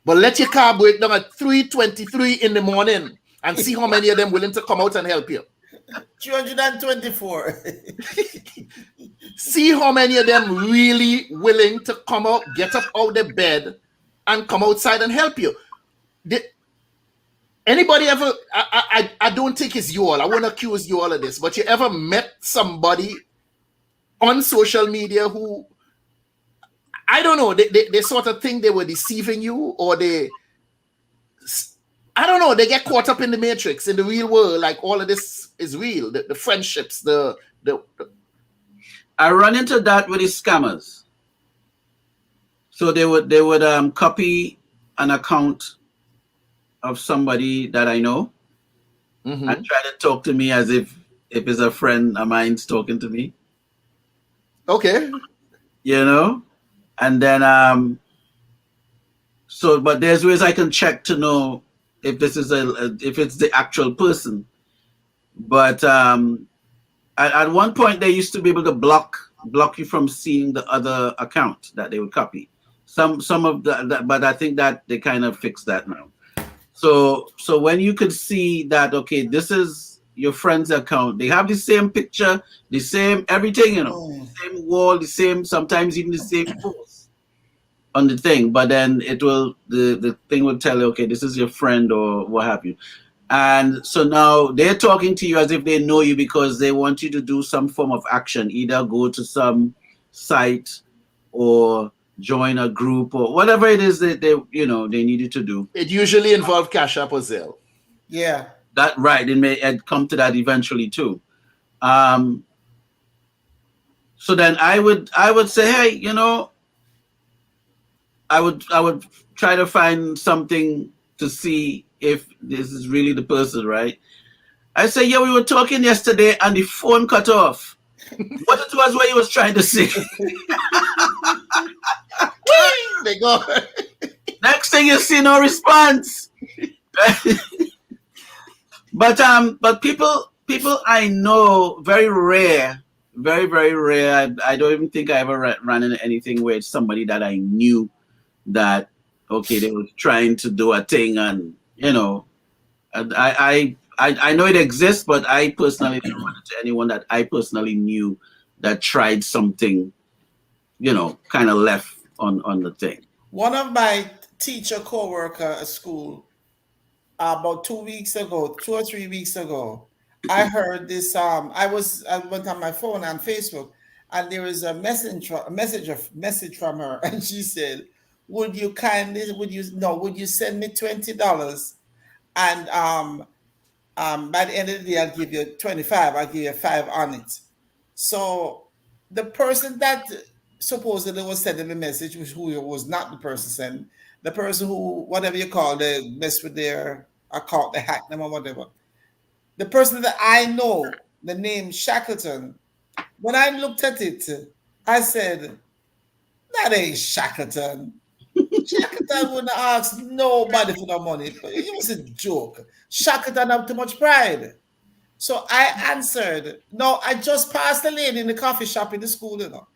S1: But let your car break down at 3:23 in the morning and see how many of them willing to come out and help you.
S11: 324.
S1: See how many of them really willing to come out, get up out of their bed and come outside and help you. Anybody ever, I don't think it's you all, I won't accuse you all of this, but you ever met somebody on social media who, I don't know, they sort of think they were deceiving you, or they, I don't know, they get caught up in the matrix, in the real world, like all of this is real, the friendships, the
S3: I run into that with the scammers. So they would copy an account of somebody that I know and try to talk to me as if it's a friend of mine's talking to me.
S1: Okay.
S3: You know? And then but there's ways I can check to know if this is if it's the actual person. But at one point they used to be able to block you from seeing the other account that they would copy. Some of that, but I think that they kind of fixed that now. So when you could see that, okay, this is your friend's account, they have the same picture, the same everything, you know, the same wall, the same, sometimes even the same post on the thing, but then it will, the thing will tell you, okay, this is your friend or what have you. And so now they're talking to you as if they know you because they want you to do some form of action, either go to some site or join a group or whatever it is that they need you to do.
S1: It usually involves Cash App or Zelle.
S11: Yeah.
S3: That right. It may come to that eventually too. So then I would say, hey, you know, I would try to find something to see if this is really the person, right? I say, yeah, we were talking yesterday and the phone cut off. What it was, what he was trying to say.
S1: They go.
S3: Next thing you see, no response. But people I know, very rare, very, very rare. I don't even think I ever ran into anything where it's somebody that I knew that, okay, they were trying to do a thing, and you know, and I know it exists, but I personally didn't run into anyone that I personally knew that tried something, you know, kind of left on the thing.
S11: One of my teacher co-worker at school, about 2 weeks ago, 2 or 3 weeks ago, I heard this. I went on my phone on Facebook, and there was a message from her, and she said, would you send me $20, and by the end of the day I'll give you 25. I'll give you 5 on it. So the person that supposedly was sending the message, who was not the person sending, the person who, whatever you call, they mess with their account, they hack them or whatever. The person that I know, the name Shackleton, when I looked at it, I said, that ain't Shackleton. Shackleton wouldn't ask nobody for no money. It was a joke. Shackleton have too much pride. So I answered, no, I just passed the lady in the coffee shop in the school, you know.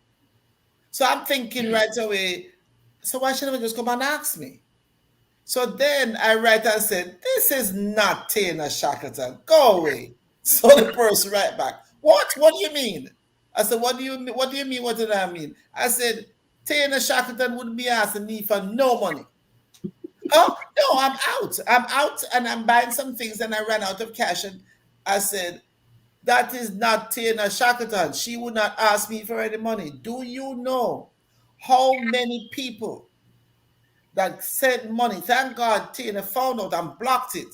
S11: So I'm thinking right away, so why should I just come and ask me? So then I write and said, this is not Tana Shackleton. Go away. So the person write back, what? What do you mean? I said, what do you mean? What did I mean? I said, Tana Shackleton wouldn't be asking me for no money. Oh, no, I'm out. I'm out and I'm buying some things and I ran out of cash. And I said, that is not Tana Shackleton. She would not ask me for any money. Do you know how many people that sent money? Thank God Tina found out and blocked it.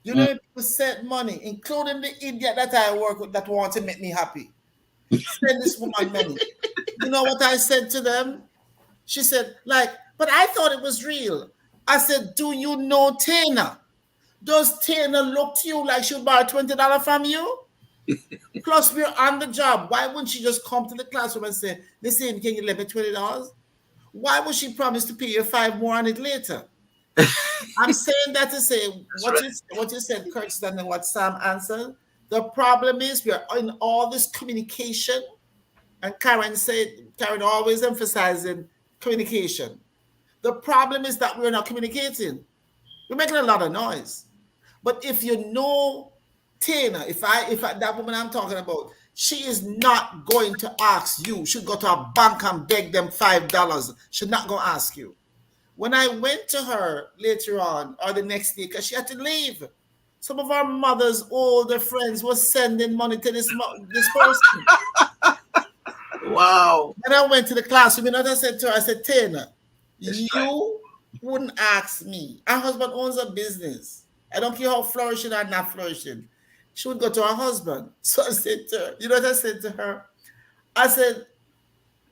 S11: You know, people sent money, including the idiot that I work with that wants to make me happy. Send this woman money. You know what I said to them? She said, but I thought it was real. I said, do you know Tina? Does Tina look to you like she'll borrow $20 from you? Plus, we're on the job. Why wouldn't she just come to the classroom and say, listen, can you lend me $20? Why would she promise to pay you $5 more on it later? I'm saying that to say what you said, Curtis, and then what Sam answered. The problem is we are in all this communication, and Karen always emphasizing communication. The problem is that we're not communicating. We're making a lot of noise. But if you know Tina, if I that woman I'm talking about, she is not going to ask you. She'll go to a bank and beg them $5. She's not going to ask you. When I went to her later on or the next day, because she had to leave, some of our mother's older friends were sending money to this person.
S3: Wow.
S11: When I went to the classroom, you know what I said to her? I said, Tina, you wouldn't ask me. Her husband owns a business. I don't care how flourishing or not flourishing. She would go to her husband. So I said to her, you know what I said to her? I said,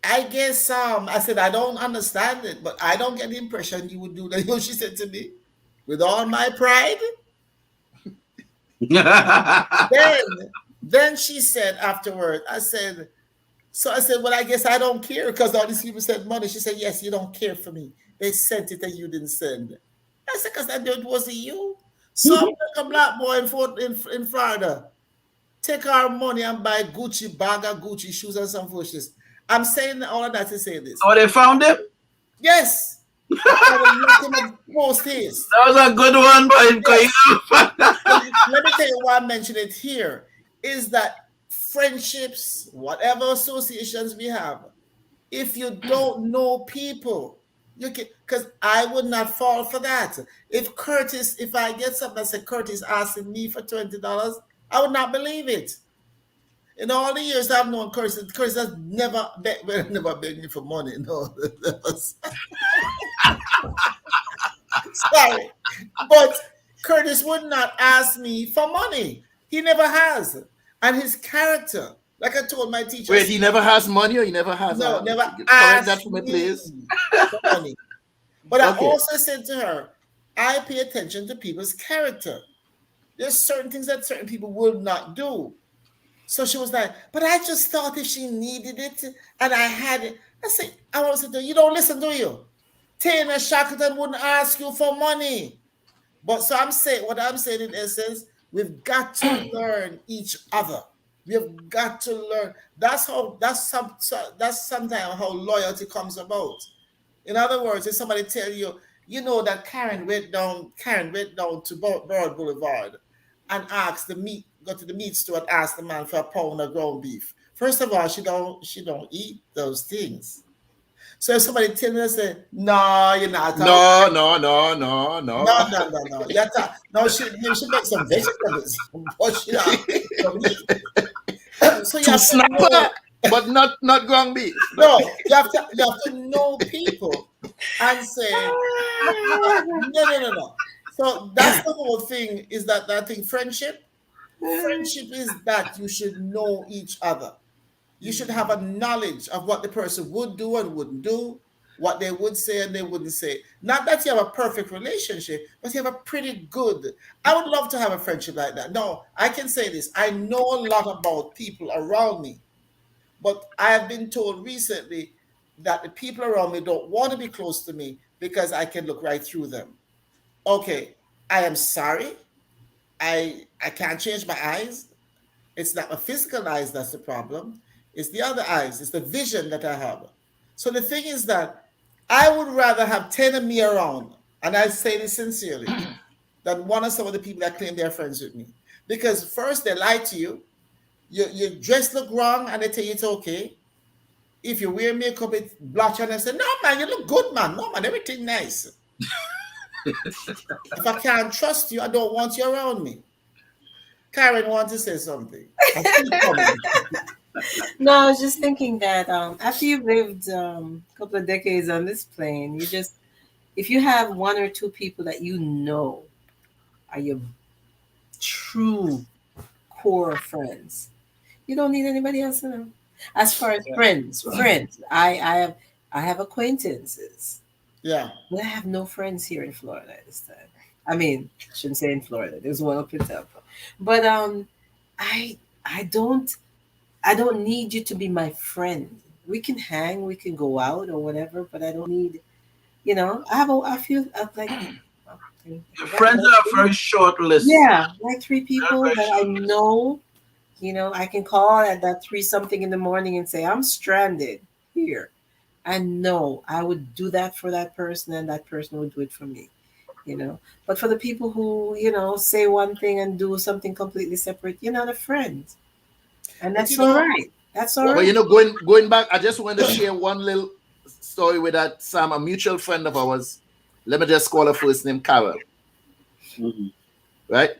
S11: I guess I said, I don't understand it, but I don't get the impression you would do that. You know what she said to me? With all my pride. then she said afterward, I said, well, I guess I don't care because all these people sent money. She said, yes, you don't care for me. They sent it and you didn't send. I said, because I knew it wasn't you. So like a black boy in Florida, take our money and buy Gucci bag of Gucci shoes and some foolishness. I'm saying all of that to say this.
S3: Oh, they found him?
S11: Yes. That was
S3: a good one, but
S11: let me tell you why I mention it here is that friendships, whatever associations we have, if you don't know people, you can, because I would not fall for that. If I get something that said Curtis asking me for $20, I would not believe it. In all the years I've known Curtis has never begged me for money. No, sorry, but Curtis would not ask me for money. He never has, and his character, like I told my teacher.
S1: Wait, he never has money, or he never has?
S11: No, never
S1: asked that for me, please.
S11: For money. But okay. I also said to her, I pay attention to people's character. There's certain things that certain people will not do. So she was like, but I just thought if she needed it and I had it. I said, you don't listen, do you? Tina Shackleton wouldn't ask you for money. But so what I'm saying in essence, we've got to learn each other. We've got to learn. That's sometimes how loyalty comes about. In other words, if somebody tell you, you know that Karen went down to Broad Boulevard and go to the meat store and ask the man for a pound of ground beef. First of all, she don't eat those things. So if somebody tell me, I say, no, you're not.
S1: No.
S11: No, she makes some vegetables, but she don't eat. So you have to know,
S1: but not ground beef.
S11: No, you have to know people and say, no. So that's the whole thing. Is that I think friendship is that you should know each other. You should have a knowledge of what the person would do and wouldn't do, what they would say and they wouldn't say. Not that you have a perfect relationship, but you have a pretty good. I would love to have a friendship like that. No, I can say this. I know a lot about people around me, but I have been told recently that the people around me don't want to be close to me because I can look right through them. Okay, I am sorry. I can't change my eyes. It's not my physical eyes that's the problem. It's the other eyes. It's the vision that I have. So the thing is that I would rather have 10 of me around, and I say this sincerely, than one of some of the people that claim they're friends with me. Because first, they lie to you. Your dress look wrong, and they tell you it's okay. If you wear makeup, it's blotch on and say, no, man, you look good, man. No, man, everything nice. If I can't trust you, I don't want you around me. Karen wants to say something.
S12: No, I was just thinking that after you've lived a couple of decades on this plane, if you have one or two people that you know are your true core friends, you don't need anybody else to know. As far as friends, I have acquaintances.
S11: Yeah.
S12: But I have no friends here in Florida this time. I mean, I shouldn't say in Florida. There's one up in Tampa. But I I don't I don't need you to be my friend. We can hang, we can go out or whatever, but I don't need, I feel like
S3: Your friends are a very short list.
S12: yeah, like three people
S3: Very
S12: that I
S3: short list.
S12: know. I can call at that 3 something in the morning and say I'm stranded here. I know I would do that for that person, and that person would do it for me. But for the people who say one thing and do something completely separate, you're not a friend, and that's all right. That's all
S1: But
S12: right.
S1: going back, I just wanted to share one little story with that Sam, a mutual friend of ours. Let me just call her first name, Carol. Right?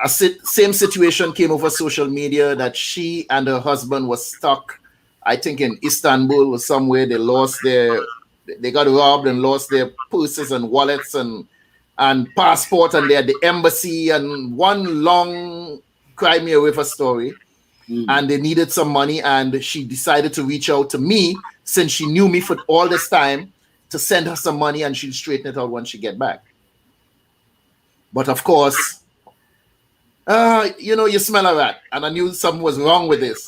S1: Same situation came over social media that she and her husband were stuck, I think in Istanbul or somewhere. They got robbed and lost their purses and wallets and passport, and they're at the embassy, and one long Crimea River story. And they needed some money, and she decided to reach out to me, since she knew me for all this time, to send her some money, and she'll straighten it out when she get back. But of course, you smell a rat, and I knew something was wrong with this.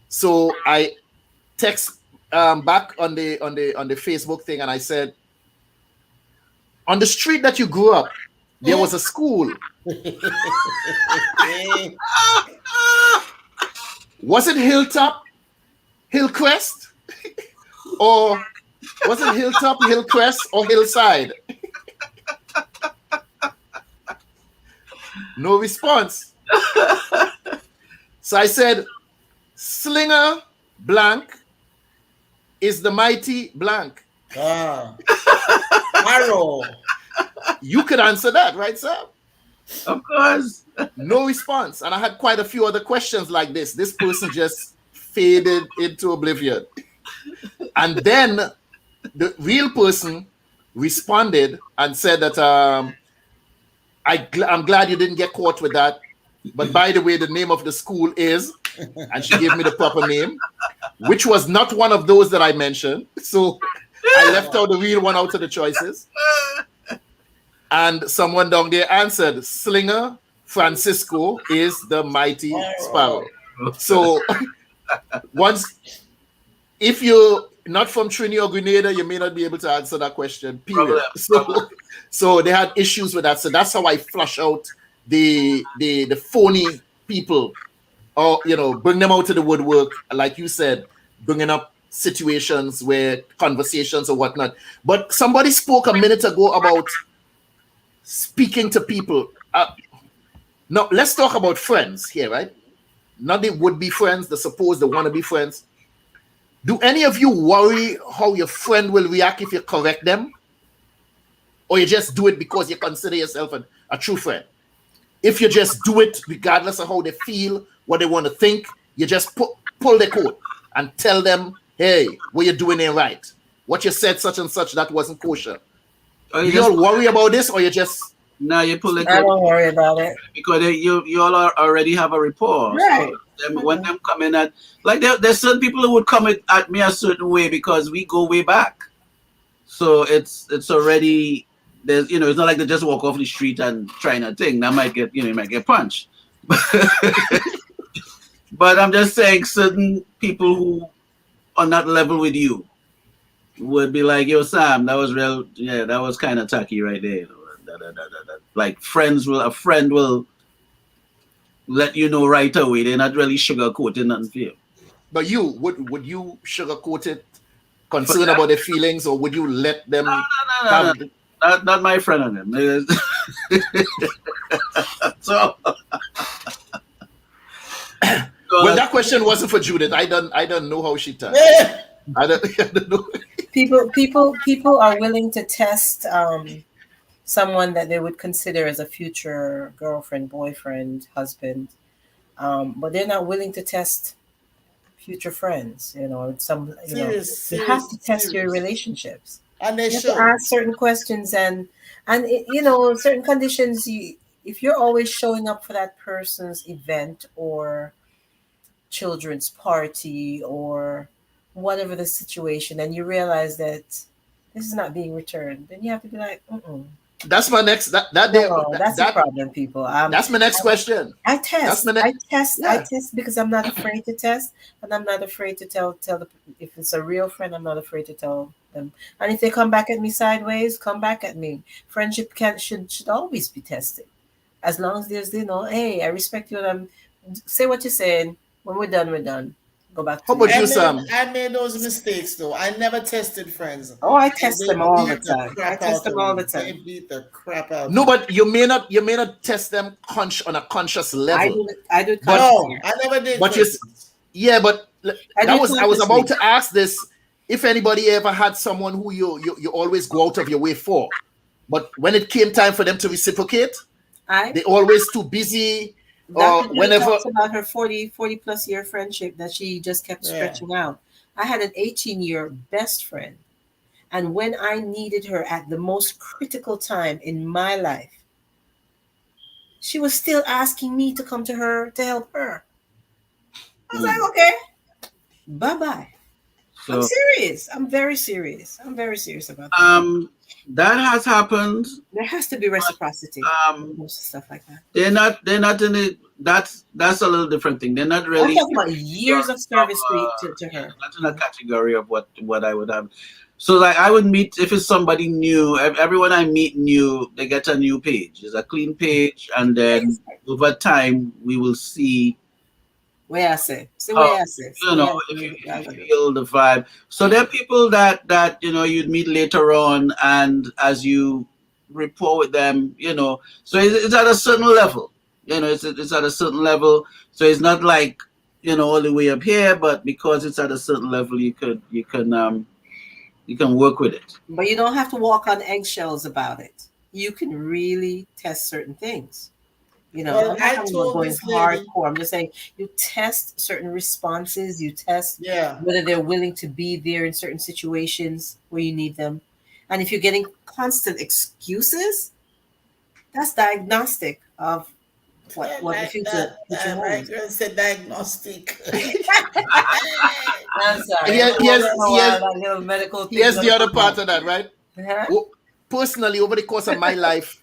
S1: So I text back on the Facebook thing, and I said, on the street that you grew up, there was a school. Was it Hilltop, Hillcrest, or was it Hilltop, Hillcrest, or Hillside? No response. So I said, Slinger blank is the mighty blank.
S11: Arrow.
S1: You could answer that, right, sir?
S3: Of course.
S1: No response. And I had quite a few other questions like this. This person just faded into oblivion. And then the real person responded and said that I'm glad you didn't get caught with that. But by the way, the name of the school is, and she gave me the proper name, which was not one of those that I mentioned. So I left out the real one out of the choices. And someone down there answered, Slinger Francisco is the mighty sparrow. So if you're not from Trinidad or Grenada, you may not be able to answer that question, period. So they had issues with that. So that's how I flush out the phony people, or bring them out of the woodwork, like you said, bringing up situations where conversations or whatnot. But somebody spoke a minute ago about speaking to people. Now let's talk about friends here, right? Not the would-be friends, the supposed, the wanna-be friends. Do any of you worry how your friend will react if you correct them? Or you just do it because you consider yourself a true friend? If you just do it regardless of how they feel, what they want to think, you just pull their coat and tell them, hey, what you're doing ain't right. What you said, such and such, that wasn't kosher. You all worry about this, or you just...
S3: No, you pull it.
S12: I don't worry about it.
S3: Because you all already have a rapport.
S12: Right.
S3: So when them come in at... Like, there's certain people who would come at me a certain way because we go way back. So it's already... There's, it's not like they just walk off the street and trying a thing. That might get, you might get punched. But I'm just saying, certain people who on that level with you would be like, yo, Sam, that was real. Yeah, that was kind of tacky right there. Like a friend will let you know right away. They're not really sugarcoating nothing for you.
S1: But would you sugarcoat it, concerned about their feelings, or would you let them?
S3: No. Not my friend on them. So,
S1: well, that question wasn't for Judith. I don't know how she does. I don't know.
S12: People are willing to test someone that they would consider as a future girlfriend, boyfriend, husband, but they're not willing to test future friends. You have to test your relationships.
S11: And they
S12: have to ask certain questions and certain conditions. If you're always showing up for that person's event or children's party or whatever the situation, and you realize that this is not being returned, then you have to be like,
S1: That's my next.
S12: that's the problem, people.
S1: That's my next question.
S12: I test.
S1: That's
S12: I test because I'm not afraid to test, and I'm not afraid to tell if it's a real friend. I'm not afraid to tell them. And if they come back at me sideways, come back at me. Friendship should always be tested, as long as there's hey, I respect you, and say what you're saying. When we're done, we're done. Go back.
S1: How about you, Sam?
S11: I made those mistakes though. I never tested friends.
S12: Oh, I test them all the time. I test them all the time.
S11: They beat the crap out.
S1: No, but you may not test them on a conscious level.
S12: I do.
S11: No, I never did.
S1: But I was about to ask this. If anybody ever had someone who you always go out of your way for, but when it came time for them to reciprocate, they always too busy. Whenever
S12: talks about her 40 plus year friendship that she just kept stretching out. I had an 18-year best friend, and when I needed her at the most critical time in my life, she was still asking me to come to her to help her. I was like, okay, bye-bye. So, I'm serious. I'm very serious. I'm very serious about that.
S3: That has happened.
S12: There has to be reciprocity. Most stuff like that.
S3: They're not in it. That's a little different thing. They're not really.
S12: I'm talking about years of service to her.
S3: Not in a category of what I would have. So like I would meet, if it's somebody new, everyone I meet new, they get a new page. It's a clean page, and then over time we will see.
S12: Where I say,
S3: if you feel the vibe. So there are people that you'd meet later on, and as you rapport with them, so it's at a certain level. It's at a certain level. So it's not like all the way up here, but because it's at a certain level, you can work with it.
S12: But you don't have to walk on eggshells about it. You can really test certain things.
S11: Well,
S12: I'm not going hardcore. I'm just saying you test certain responses. You test whether they're willing to be there in certain situations where you need them. And if you're getting constant excuses, that's diagnostic of what the future holds.
S11: I said diagnostic.
S12: I'm sorry.
S1: Here's the other part of that, right? Well, personally, over the course of my life,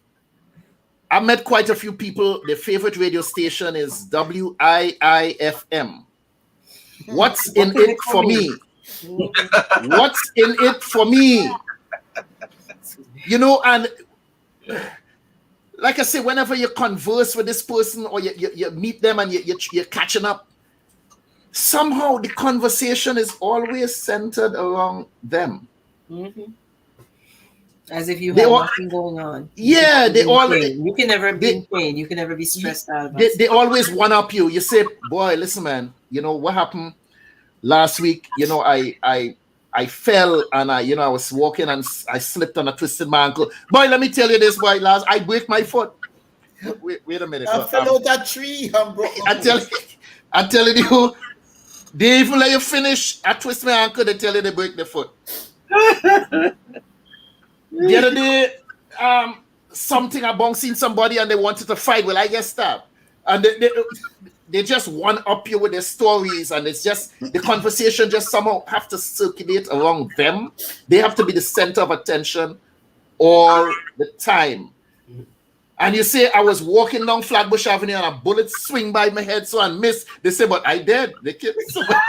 S1: I met quite a few people. Their favorite radio station is WIIFM. What's in it for me? What's in it for me? And like I say, whenever you converse with this person or you meet them and you're catching up, somehow the conversation is always centered around them.
S12: Mm-hmm. As if you have nothing going on.
S1: Yeah,
S12: you can never be in pain. You can never be stressed out about
S1: they always one up you. You say, boy, listen, man, what happened last week? I fell and I was walking and I slipped and I twisted my ankle. Boy, let me tell you this, boy, I break my foot. Wait a minute.
S11: I fell out that tree.
S1: I'm telling you, they even let you finish. I twist my ankle, they tell you they break the foot. The other day, something about seeing somebody and they wanted to fight. Well, I get stabbed. And they just one up you with their stories, and it's just the conversation just somehow have to circulate around them. They have to be the center of attention all the time. And you say, I was walking down Flatbush Avenue and a bullet swing by my head, so I missed. They say, but I did. They killed somebody.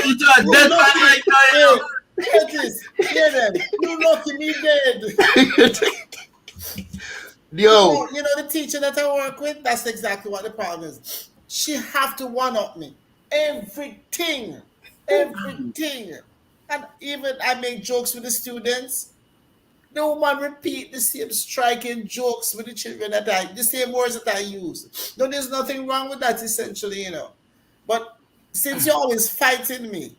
S3: It's a dead man right now.
S11: Hear them. You lucky me dead.
S1: Yo.
S11: The teacher that I work with, that's exactly what the problem is. She have to one-up me. Everything. And even I make jokes with the students. The woman repeat the same striking jokes with the children the same words that I use. No, there's nothing wrong with that, essentially, But since you're always fighting me,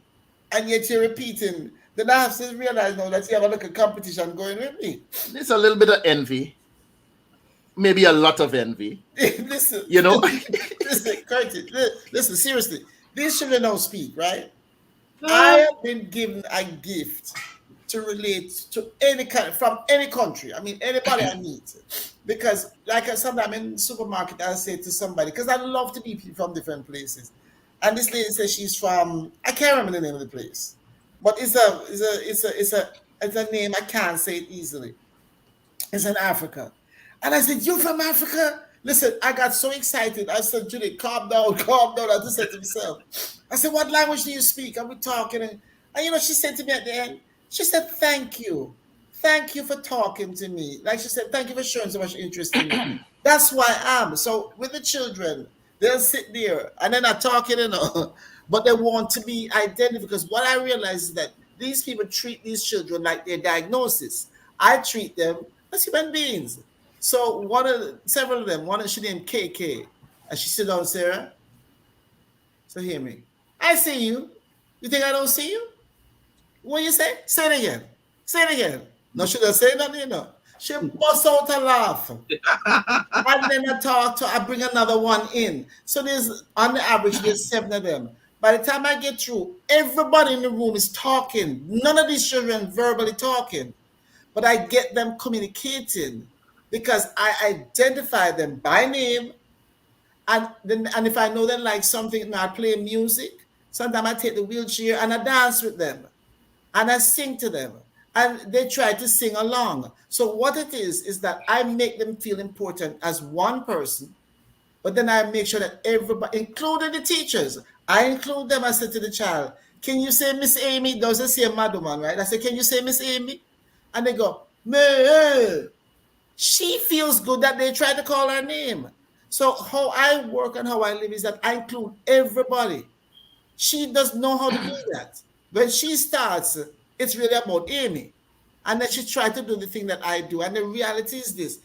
S11: and yet you're repeating, then I have to realize now that you have a little competition going with me.
S1: There's a little bit of envy. Maybe a lot of envy.
S11: Listen, listen, Curtis, listen, seriously. These children don't speak, right? I have been given a gift to relate to from any country. I mean, anybody I meet. Because, sometimes in the supermarket, I'll say to somebody, because I love to meet people from different places. And this lady says she's from, I can't remember the name of the place, but it's a name I can't say it easily. It's in Africa. And I said, "You're from Africa?" Listen, I got so excited. I said, "Judith, calm down, calm down." I just said to myself, I said, "What language do you speak?" And we're talking. And you know, she said to me at the end, she said, "Thank you. Thank you for talking to me." Like she said, "Thank you for showing so much interest in me." That's who I am. So with the children, they'll sit there and they're not talking, but they want to be identified. Because what I realize is that these people treat these children like their diagnosis. I treat them as human beings. So several of them, one she named KK, and she said, "Down, Sarah." So hear me. I see you. You think I don't see you? What you say? Say it again. Say it again. No, she doesn't say nothing, She busts out a laugh. And then I bring another one in. So on the average, there's 7 of them. By the time I get through, everybody in the room is talking. None of these children verbally talking. But I get them communicating because I identify them by name. And if I know them like something, I play music. Sometimes I take the wheelchair and I dance with them. And I sing to them. And they try to sing along. So what it is that I make them feel important as one person. But then I make sure that everybody, including the teachers, I include them. I said to the child, "Can you say Miss Amy?" Doesn't say Madam, right? I said, "Can you say Miss Amy?" And they go, "Meh." She feels good that they try to call her name. So how I work and how I live is that I include everybody. She doesn't know how to do that. When she starts, it's really about Amy. And then she tried to do the thing that I do. And the reality is this.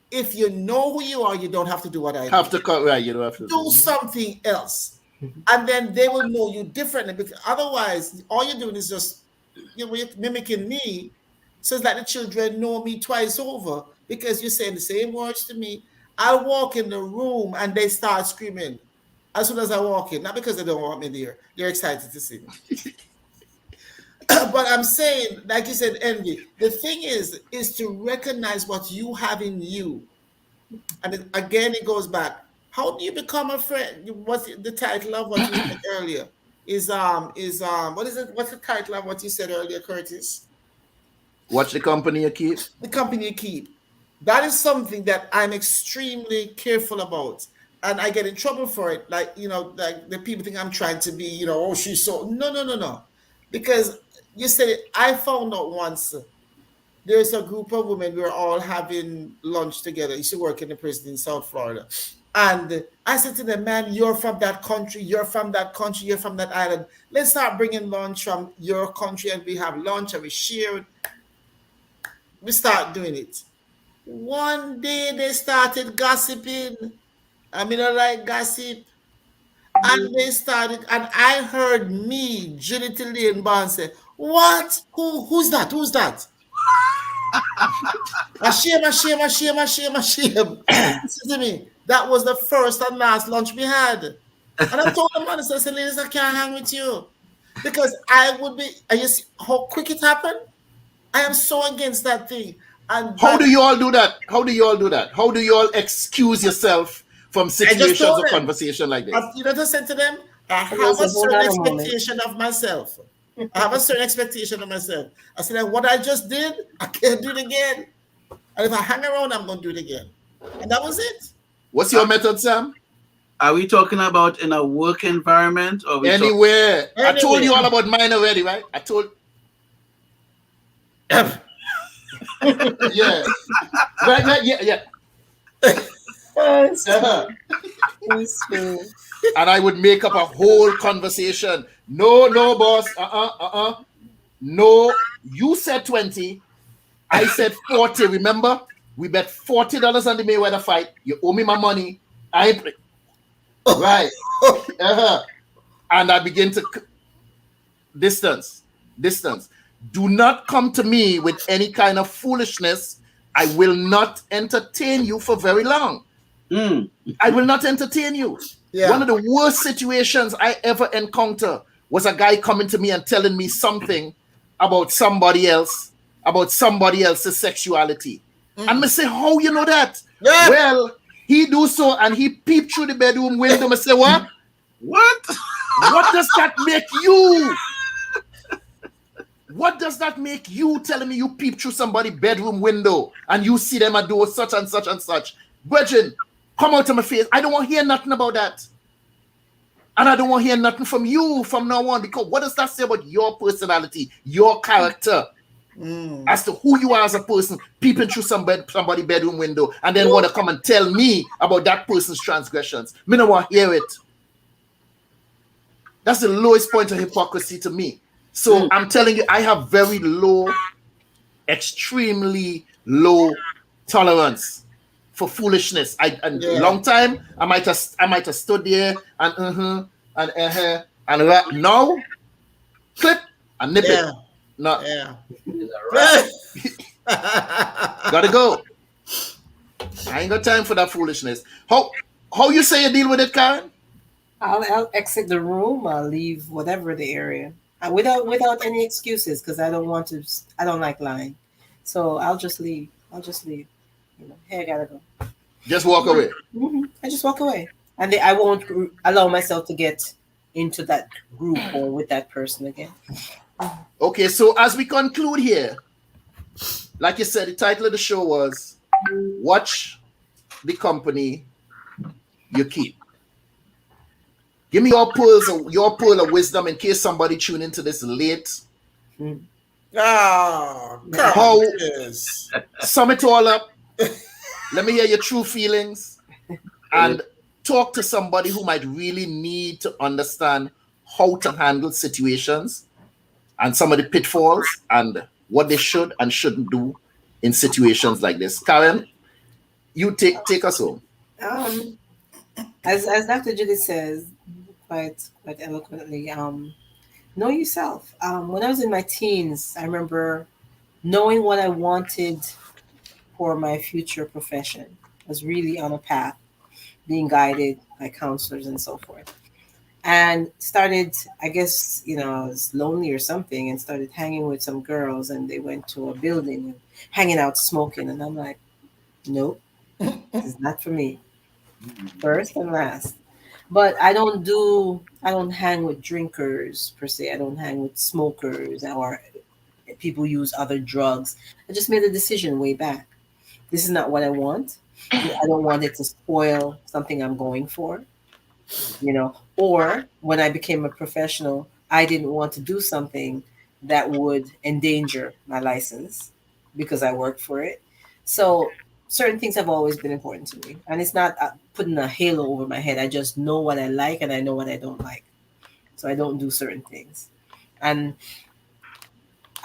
S11: If you know who you are, you don't have to do what I do.
S1: You don't have to
S11: do something else. And then they will know you differently. Because otherwise, all you're doing is just you're mimicking me. So it's like the children know me twice over because you're saying the same words to me. I walk in the room and they start screaming as soon as I walk in. Not because they don't want me there. They're excited to see me. But I'm saying, like you said, Envy, the thing is to recognize what you have in you. And again, it goes back. How do you become a friend? What's the title of what you said earlier? What is it? What's the title of what you said earlier, Curtis?
S1: Watch the company you keep.
S11: The company you keep. That is something that I'm extremely careful about. And I get in trouble for it. Like the people think I'm trying to be, oh, she's so. No. Because you said it, I found out once there's a group of women, we were all having lunch together. I used to work in the prison in South Florida. And I said to them, "Man, you're from that country, you're from that country, you're from that island. Let's start bringing lunch from your country and we have lunch and we share it." We start doing it. One day they started gossiping. I mean, I like gossip. And they started, and I heard me, Judith Barnes, say, "What? Who's that? Who's that?" Shame. Listen to me. That was the first and last lunch we had. And I told them, honestly, I said, "Ladies, I can't hang with you." Because I would be, and you see how quick it happened? I am so against that thing. And
S1: how do you all do that? How do you all excuse yourself from situations of conversation like this?
S11: I said to them, I have a certain expectation of myself. I said, what I just did, I can't do it again. And if I hang around, I'm going to do it again. And that was it.
S1: What's your method, Sam?
S3: Are we talking about in a work environment or
S1: anywhere? I told you all about mine already, right? I told. Yeah. Right. Yeah. And I would make up a whole conversation. No, boss. No, you said 20. I said 40. Remember? We bet $40 on the Mayweather fight. You owe me my money. I ain't right. And I begin to distance. Do not come to me with any kind of foolishness. I will not entertain you for very long. I will not entertain you. Yeah. One of the worst situations I ever encountered was a guy coming to me and telling me something about somebody else's sexuality. And I say, how you know that? Yeah. Well, he do so and he peeped through the bedroom window and say, what?
S3: What?
S1: What does that make you? What does that make you telling me you peep through somebody's bedroom window and you see them and do such and such and such? Brethren, come out of my face. I don't want to hear nothing about that. And I don't want to hear nothing from you from now on, because what does that say about your personality, your character, as to who you are as a person, peeping through somebody's bedroom window and then want to come and tell me about that person's transgressions? Me don't want to hear it. That's the lowest point of hypocrisy to me. So I'm telling you, I have very low, extremely low tolerance for foolishness. Long time I might have stood there and now clip and nip it. No. Gotta go. I ain't got time for that foolishness. How you say you deal with it, Karen?
S12: I'll exit the room. I'll leave whatever the area without any excuses, because I don't like lying. So I'll just leave. Hey, I gotta go.
S1: Just walk away.
S12: I just walk away, and I won't allow myself to get into that group or with that person again.
S1: Okay, so as we conclude here, like you said, the title of the show was "Watch the Company You Keep." Give me your pearl of wisdom in case somebody tune into this late. Sum it all up. Let me hear your true feelings and talk to somebody who might really need to understand how to handle situations and some of the pitfalls and what they should and shouldn't do in situations like this. Karen, you take us home.
S12: As Dr. Judith says quite eloquently, know yourself. When I was in my teens, I remember knowing what I wanted for my future profession. I was really on a path, being guided by counselors and so forth. And started, I guess, I was lonely or something, and started hanging with some girls, and they went to a building and hanging out smoking. And I'm like, nope, this is not for me. First and last. But I don't hang with drinkers per se. I don't hang with smokers or people who use other drugs. I just made a decision way back. This is not what I want. I don't want it to spoil something I'm going for, or when I became a professional, I didn't want to do something that would endanger my license because I worked for it. So certain things have always been important to me, and it's not putting a halo over my head. I just know what I like and I know what I don't like. So I don't do certain things. And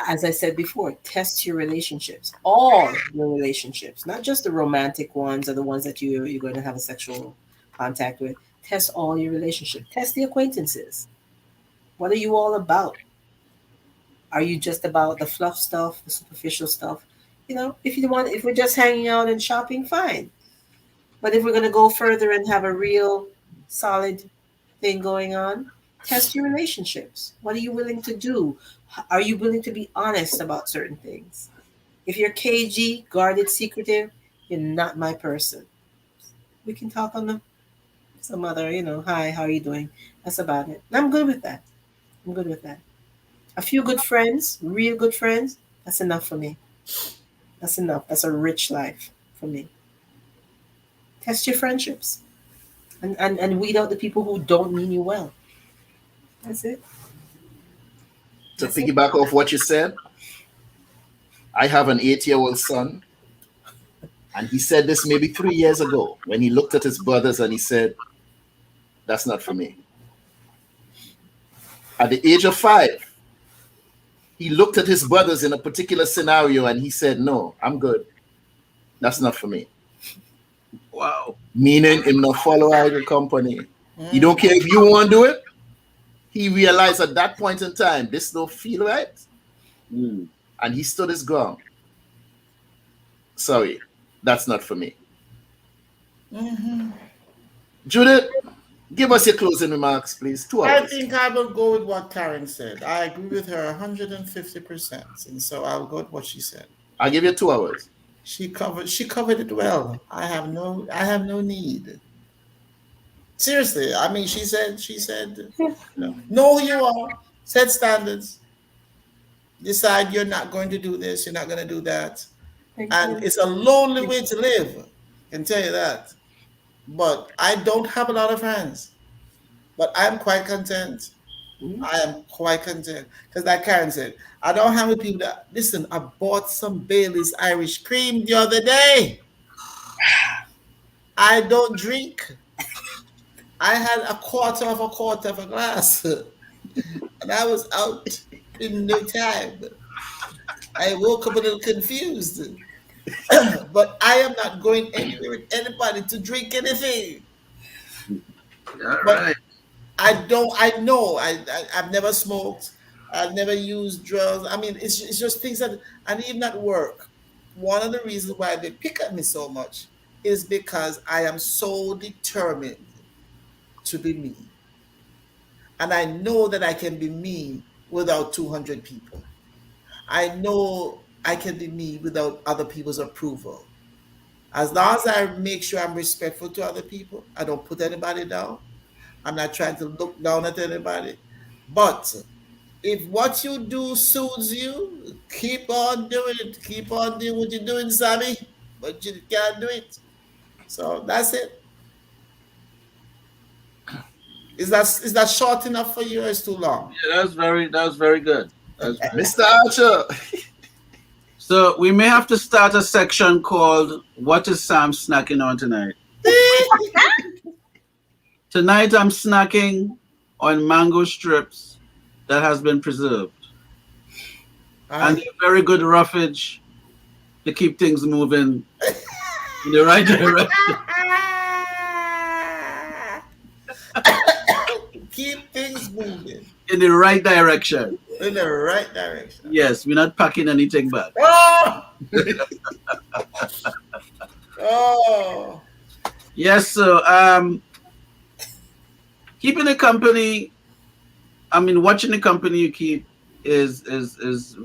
S12: as I said before, test your relationships, all your relationships, not just the romantic ones or the ones that you're going to have a sexual contact with. Test all your relationships. Test the acquaintances. What are you all about? Are you just about the fluff stuff, the superficial stuff? If we're just hanging out and shopping, fine. But if we're going to go further and have a real solid thing going on, test your relationships. What are you willing to do? Are you willing to be honest about certain things? If you're cagey, guarded, secretive, you're not my person. We can talk on some other, hi, how are you doing? That's about it. And I'm good with that. A few good friends, real good friends, that's enough for me. That's enough. That's a rich life for me. Test your friendships and weed out the people who don't mean you well. That's it.
S1: To piggyback off what you said, I have an 8-year-old son, and he said this maybe 3 years ago when he looked at his brothers and he said, that's not for me. At the age of 5, he looked at his brothers in a particular scenario and he said, no, I'm good. That's not for me.
S3: Wow.
S1: Meaning him not follow idle company. He don't care if you want to do it. He realized at that point in time, this don't feel right. And he stood his ground. Sorry, that's not for me. Judith, give us your closing remarks, please. 2 hours.
S11: I think I will go with what Karen said. I agree with her 150%. And so I'll go with what she said.
S1: I'll give you 2 hours.
S11: She covered it well. I have no need Seriously, I mean, she said, know who you are, set standards, decide you're not going to do this, you're not going to do that. And it's a lonely way to live, I can tell you that. But I don't have a lot of friends, but I'm quite content. I am quite content. Because like Karen said, I don't have people that, listen, I bought some Bailey's Irish cream the other day. I don't drink. I had a quarter of a glass. And I was out in no time. I woke up a little confused. But I am not going anywhere with anybody to drink anything.
S3: All right.
S11: I've never smoked. I've never used drugs. I mean, it's just things that, and even at work, one of the reasons why they pick at me so much is because I am so determined to be me. And I know that I can be me without 200 people. I know I can be me without other people's approval. As long as I make sure I'm respectful to other people, I don't put anybody down. I'm not trying to look down at anybody. But if what you do soothes you, keep on doing it. Keep on doing what you're doing, Sammy. But you can't do it. So that's it. Is that short enough for you or is too long?
S3: Yeah, that was very good.
S1: Mr. Archer.
S3: So we may have to start a section called "What is Sam snacking on tonight?" Tonight I'm snacking on mango strips that has been preserved. And they're very good roughage to keep things moving in the right direction.
S11: Keep things moving.
S3: In the right direction.
S11: In the right direction.
S3: Yes, we're not packing anything back.
S11: Oh! Oh!
S3: Yes, so keeping the company, watching the company you keep is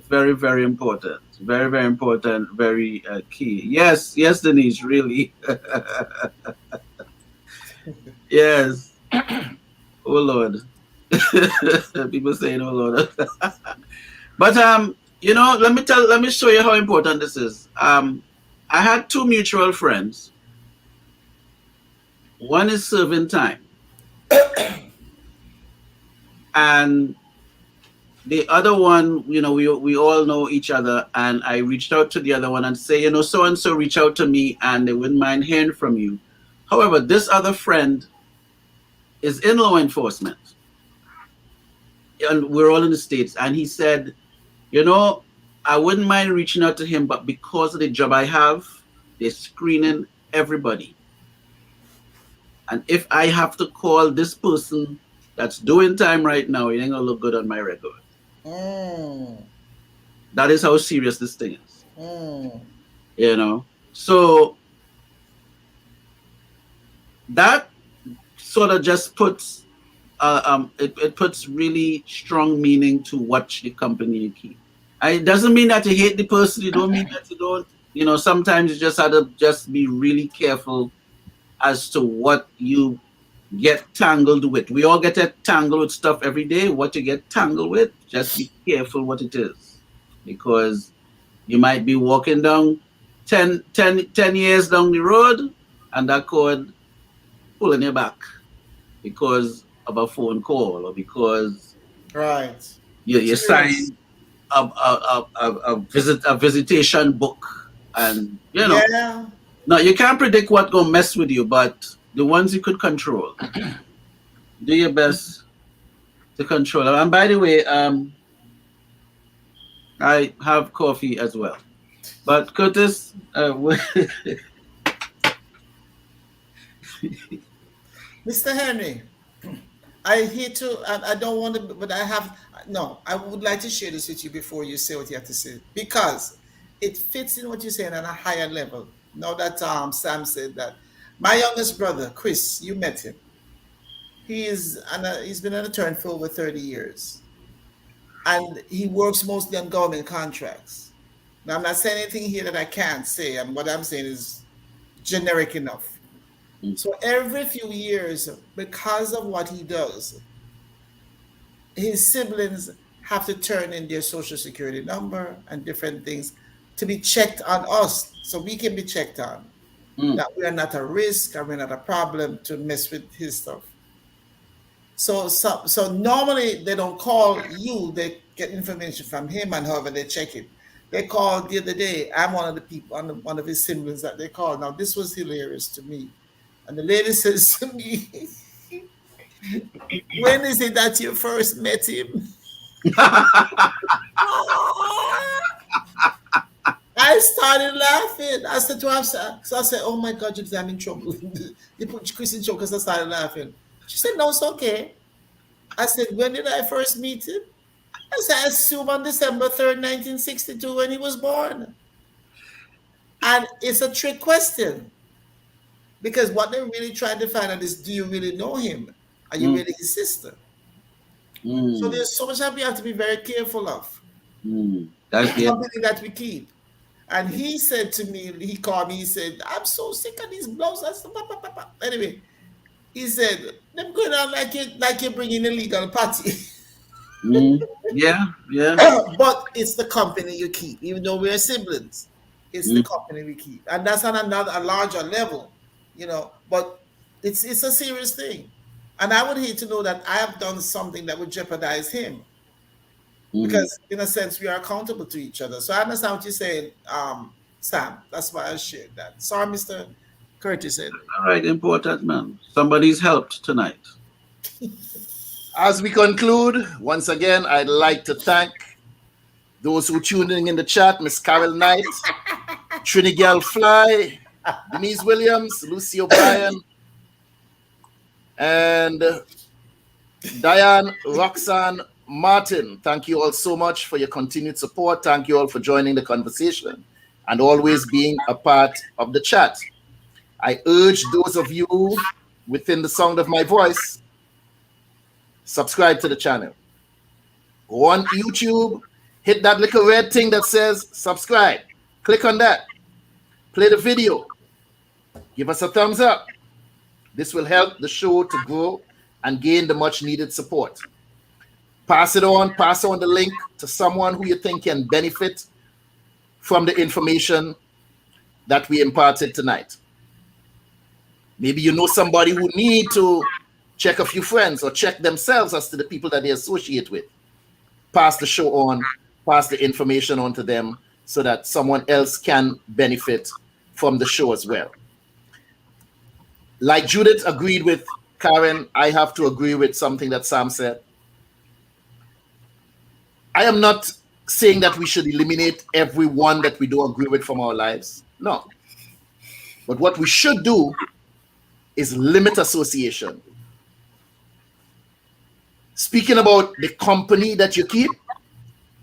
S3: very, very important. Very, very important, very key. Yes, Denise, really. Yes. Oh Lord. People saying oh Lord. But let me show you how important this is. I had two mutual friends. One is serving time. And the other one, we all know each other, and I reached out to the other one and say, so and so reach out to me and they wouldn't mind hearing from you. However, this other friend is in law enforcement. And we're all in the States. And he said, I wouldn't mind reaching out to him, but because of the job I have, they're screening everybody. And if I have to call this person that's doing time right now, it ain't gonna look good on my record. That is how serious this thing is. So that sort of just puts it puts really strong meaning to watch the company you keep. It doesn't mean that you hate the person. You don't mean that you don't. Sometimes you just have to just be really careful as to what you get tangled with. We all get tangled with stuff every day. What you get tangled with, just be careful what it is. Because you might be walking down 10 years down the road and that cord pulling you back because of a phone call or because you signed a visitation book and Now you can't predict what's gonna mess with you, but the ones you could control, do your best to control them. And by the way, I have coffee as well. But Curtis,
S11: Mr. Henry, I don't want to, but I would like to share this with you before you say what you have to say, because it fits in what you're saying on a higher level. Now that Sam said that, my youngest brother, Chris, you met him. He's been an attorney for over 30 years. And he works mostly on government contracts. Now, I'm not saying anything here that I can't say, and what I'm saying is generic enough. So every few years, because of what he does, his siblings have to turn in their social security number and different things to be checked on us so we can be checked on. That we are not a risk and we're not a problem to mess with his stuff. So normally they don't call you, they get information from him and however they check it. They called the other day. I'm one of the people, one of his siblings that they called. Now this was hilarious to me. And the lady says to me, when is it that you first met him? I started laughing. I said to her, so I said, oh my God, Judith, I'm in trouble. You put Chris in trouble because I started laughing. She said, no, it's okay. I said, when did I first meet him? I said, I assume on December 3rd, 1962, when he was born. And it's a trick question. Because what they're really trying to find out is, do you really know him? Are you really his sister? So there's so much that we have to be very careful of.
S3: That's
S11: something that we keep. And he said to me, he called me, he said, I'm so sick of these blows. Anyway, he said, them going on like you're bringing a legal party.
S3: Yeah.
S11: But it's the company you keep, even though we're siblings. It's the company we keep. And that's on a larger level, but it's a serious thing. And I would hate to know that I have done something that would jeopardize him. Because in a sense, we are accountable to each other. So I understand what you're saying, Sam. That's why I shared that. Sorry, Mr. Curtis said.
S3: All right, important, man. Somebody's helped tonight.
S1: As we conclude, once again, I'd like to thank those who tuned in the chat, Miss Carol Knight, Trinigel Fly, Denise Williams, Lucy O'Brien, and Diane Roxanne Martin. Thank you all so much for your continued support. Thank you all for joining the conversation and always being a part of the chat. I urge those of you within the sound of my voice, subscribe to the channel. Go on YouTube, hit that little red thing that says subscribe. Click on that. Play the video. Give us a thumbs up. This will help the show to grow and gain the much needed support. Pass on the link to someone who you think can benefit from the information that we imparted tonight. Maybe you know somebody who need to check a few friends or check themselves as to the people that they associate with. Pass the show on, pass the information on to them so that someone else can benefit from the show as well. Like Judith agreed with Karen, I have to agree with something that Sam said. I am not saying that we should eliminate everyone that we don't agree with from our lives. No. But what we should do is limit association. Speaking about the company that you keep,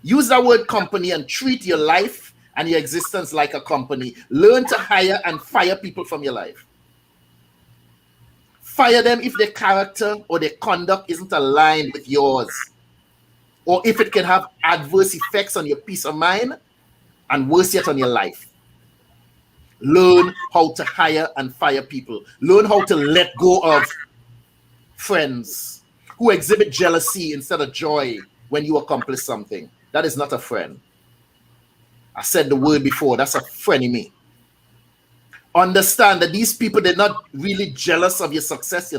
S1: use that word company and treat your life and your existence like a company. Learn to hire and fire people from your life. Fire them if their character or their conduct isn't aligned with yours, or if it can have adverse effects on your peace of mind, and worse yet, on your life. Learn how to hire and fire people. Learn how to let go of friends who exhibit jealousy instead of joy when you accomplish something. That is not a friend. I said the word before, that's a frenemy. Understand that these people, they're not really jealous of your success,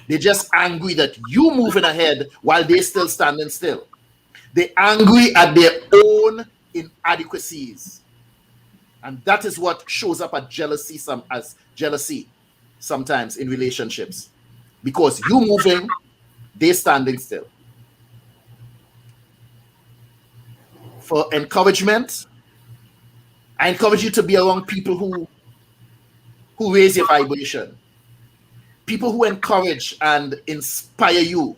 S1: They're just angry that you moving ahead while they're still standing still. They're angry at their own inadequacies. And that is what shows up as jealousy sometimes in relationships. Because you moving, they're standing still. For encouragement, I encourage you to be around people who raise your vibration. People who encourage and inspire you.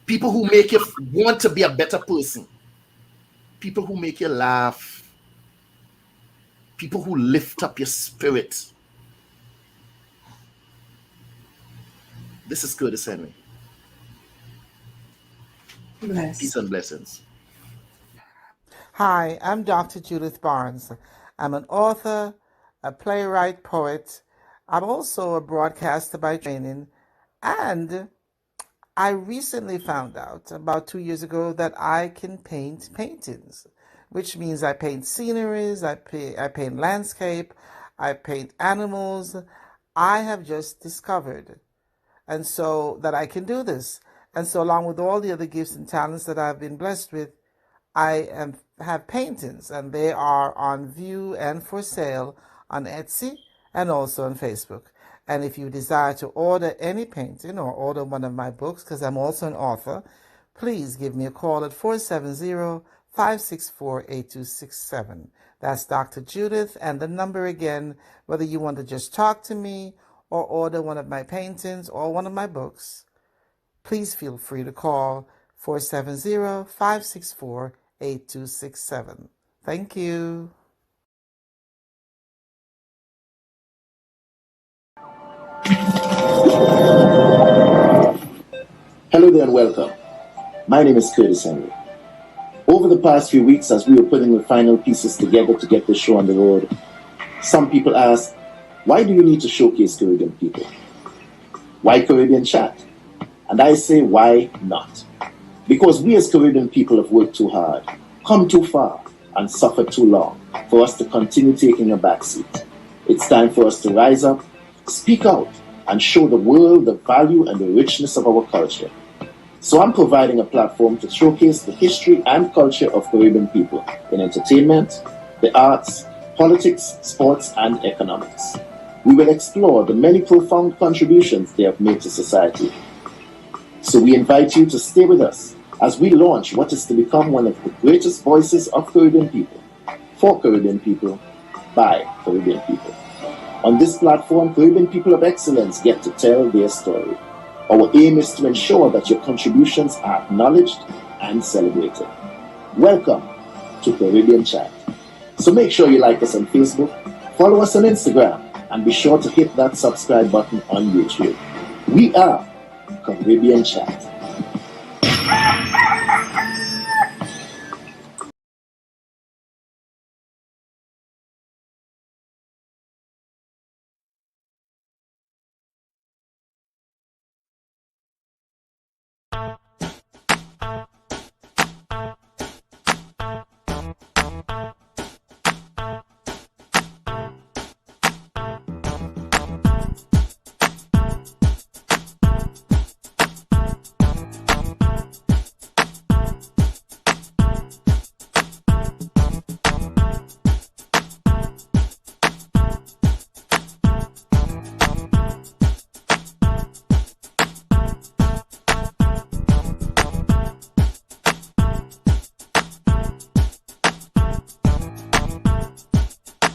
S1: People who make you want to be a better person. People who make you laugh. People who lift up your spirit. This is Curtis Henry.
S2: Bless.
S1: Peace and blessings.
S11: Hi, I'm Dr. Judith Barnes. I'm an author, a playwright, poet. I'm also a broadcaster by training, and I recently found out about 2 years ago that I can paint paintings, which means I paint sceneries, I paint landscape, I paint animals. I have just discovered, and so that I can do this. And so, along with all the other gifts and talents that I've been blessed with, have paintings, and they are on view and for sale on Etsy and also on Facebook. And if you desire to order any painting or order one of my books, because I'm also an author, please give me a call at 470-564-8267. That's Dr. Judith, and the number again, whether you want to just talk to me or order one of my paintings or one of my books, please feel free to call 470-564-8267. Thank you.
S13: Hello there and welcome. My name is Curtis Henry. Over the past few weeks, as we were putting the final pieces together to get the show on the road, some people asked, why do you need to showcase Caribbean people? Why Caribbean Chat? And I say, why not? Because we as Caribbean people have worked too hard, come too far, and suffered too long for us to continue taking a backseat. It's time for us to rise up, speak out, and show the world the value and the richness of our culture. So I'm providing a platform to showcase the history and culture of Caribbean people in entertainment, the arts, politics, sports, and economics. We will explore the many profound contributions they have made to society. So we invite you to stay with us as we launch what is to become one of the greatest voices of Caribbean people, for Caribbean people, by Caribbean people. On this platform, Caribbean people of excellence get to tell their story. Our aim is to ensure that your contributions are acknowledged and celebrated. Welcome to Caribbean Chat. So make sure you like us on Facebook, follow us on Instagram, and be sure to hit that subscribe button on YouTube. We are Caribbean Chat.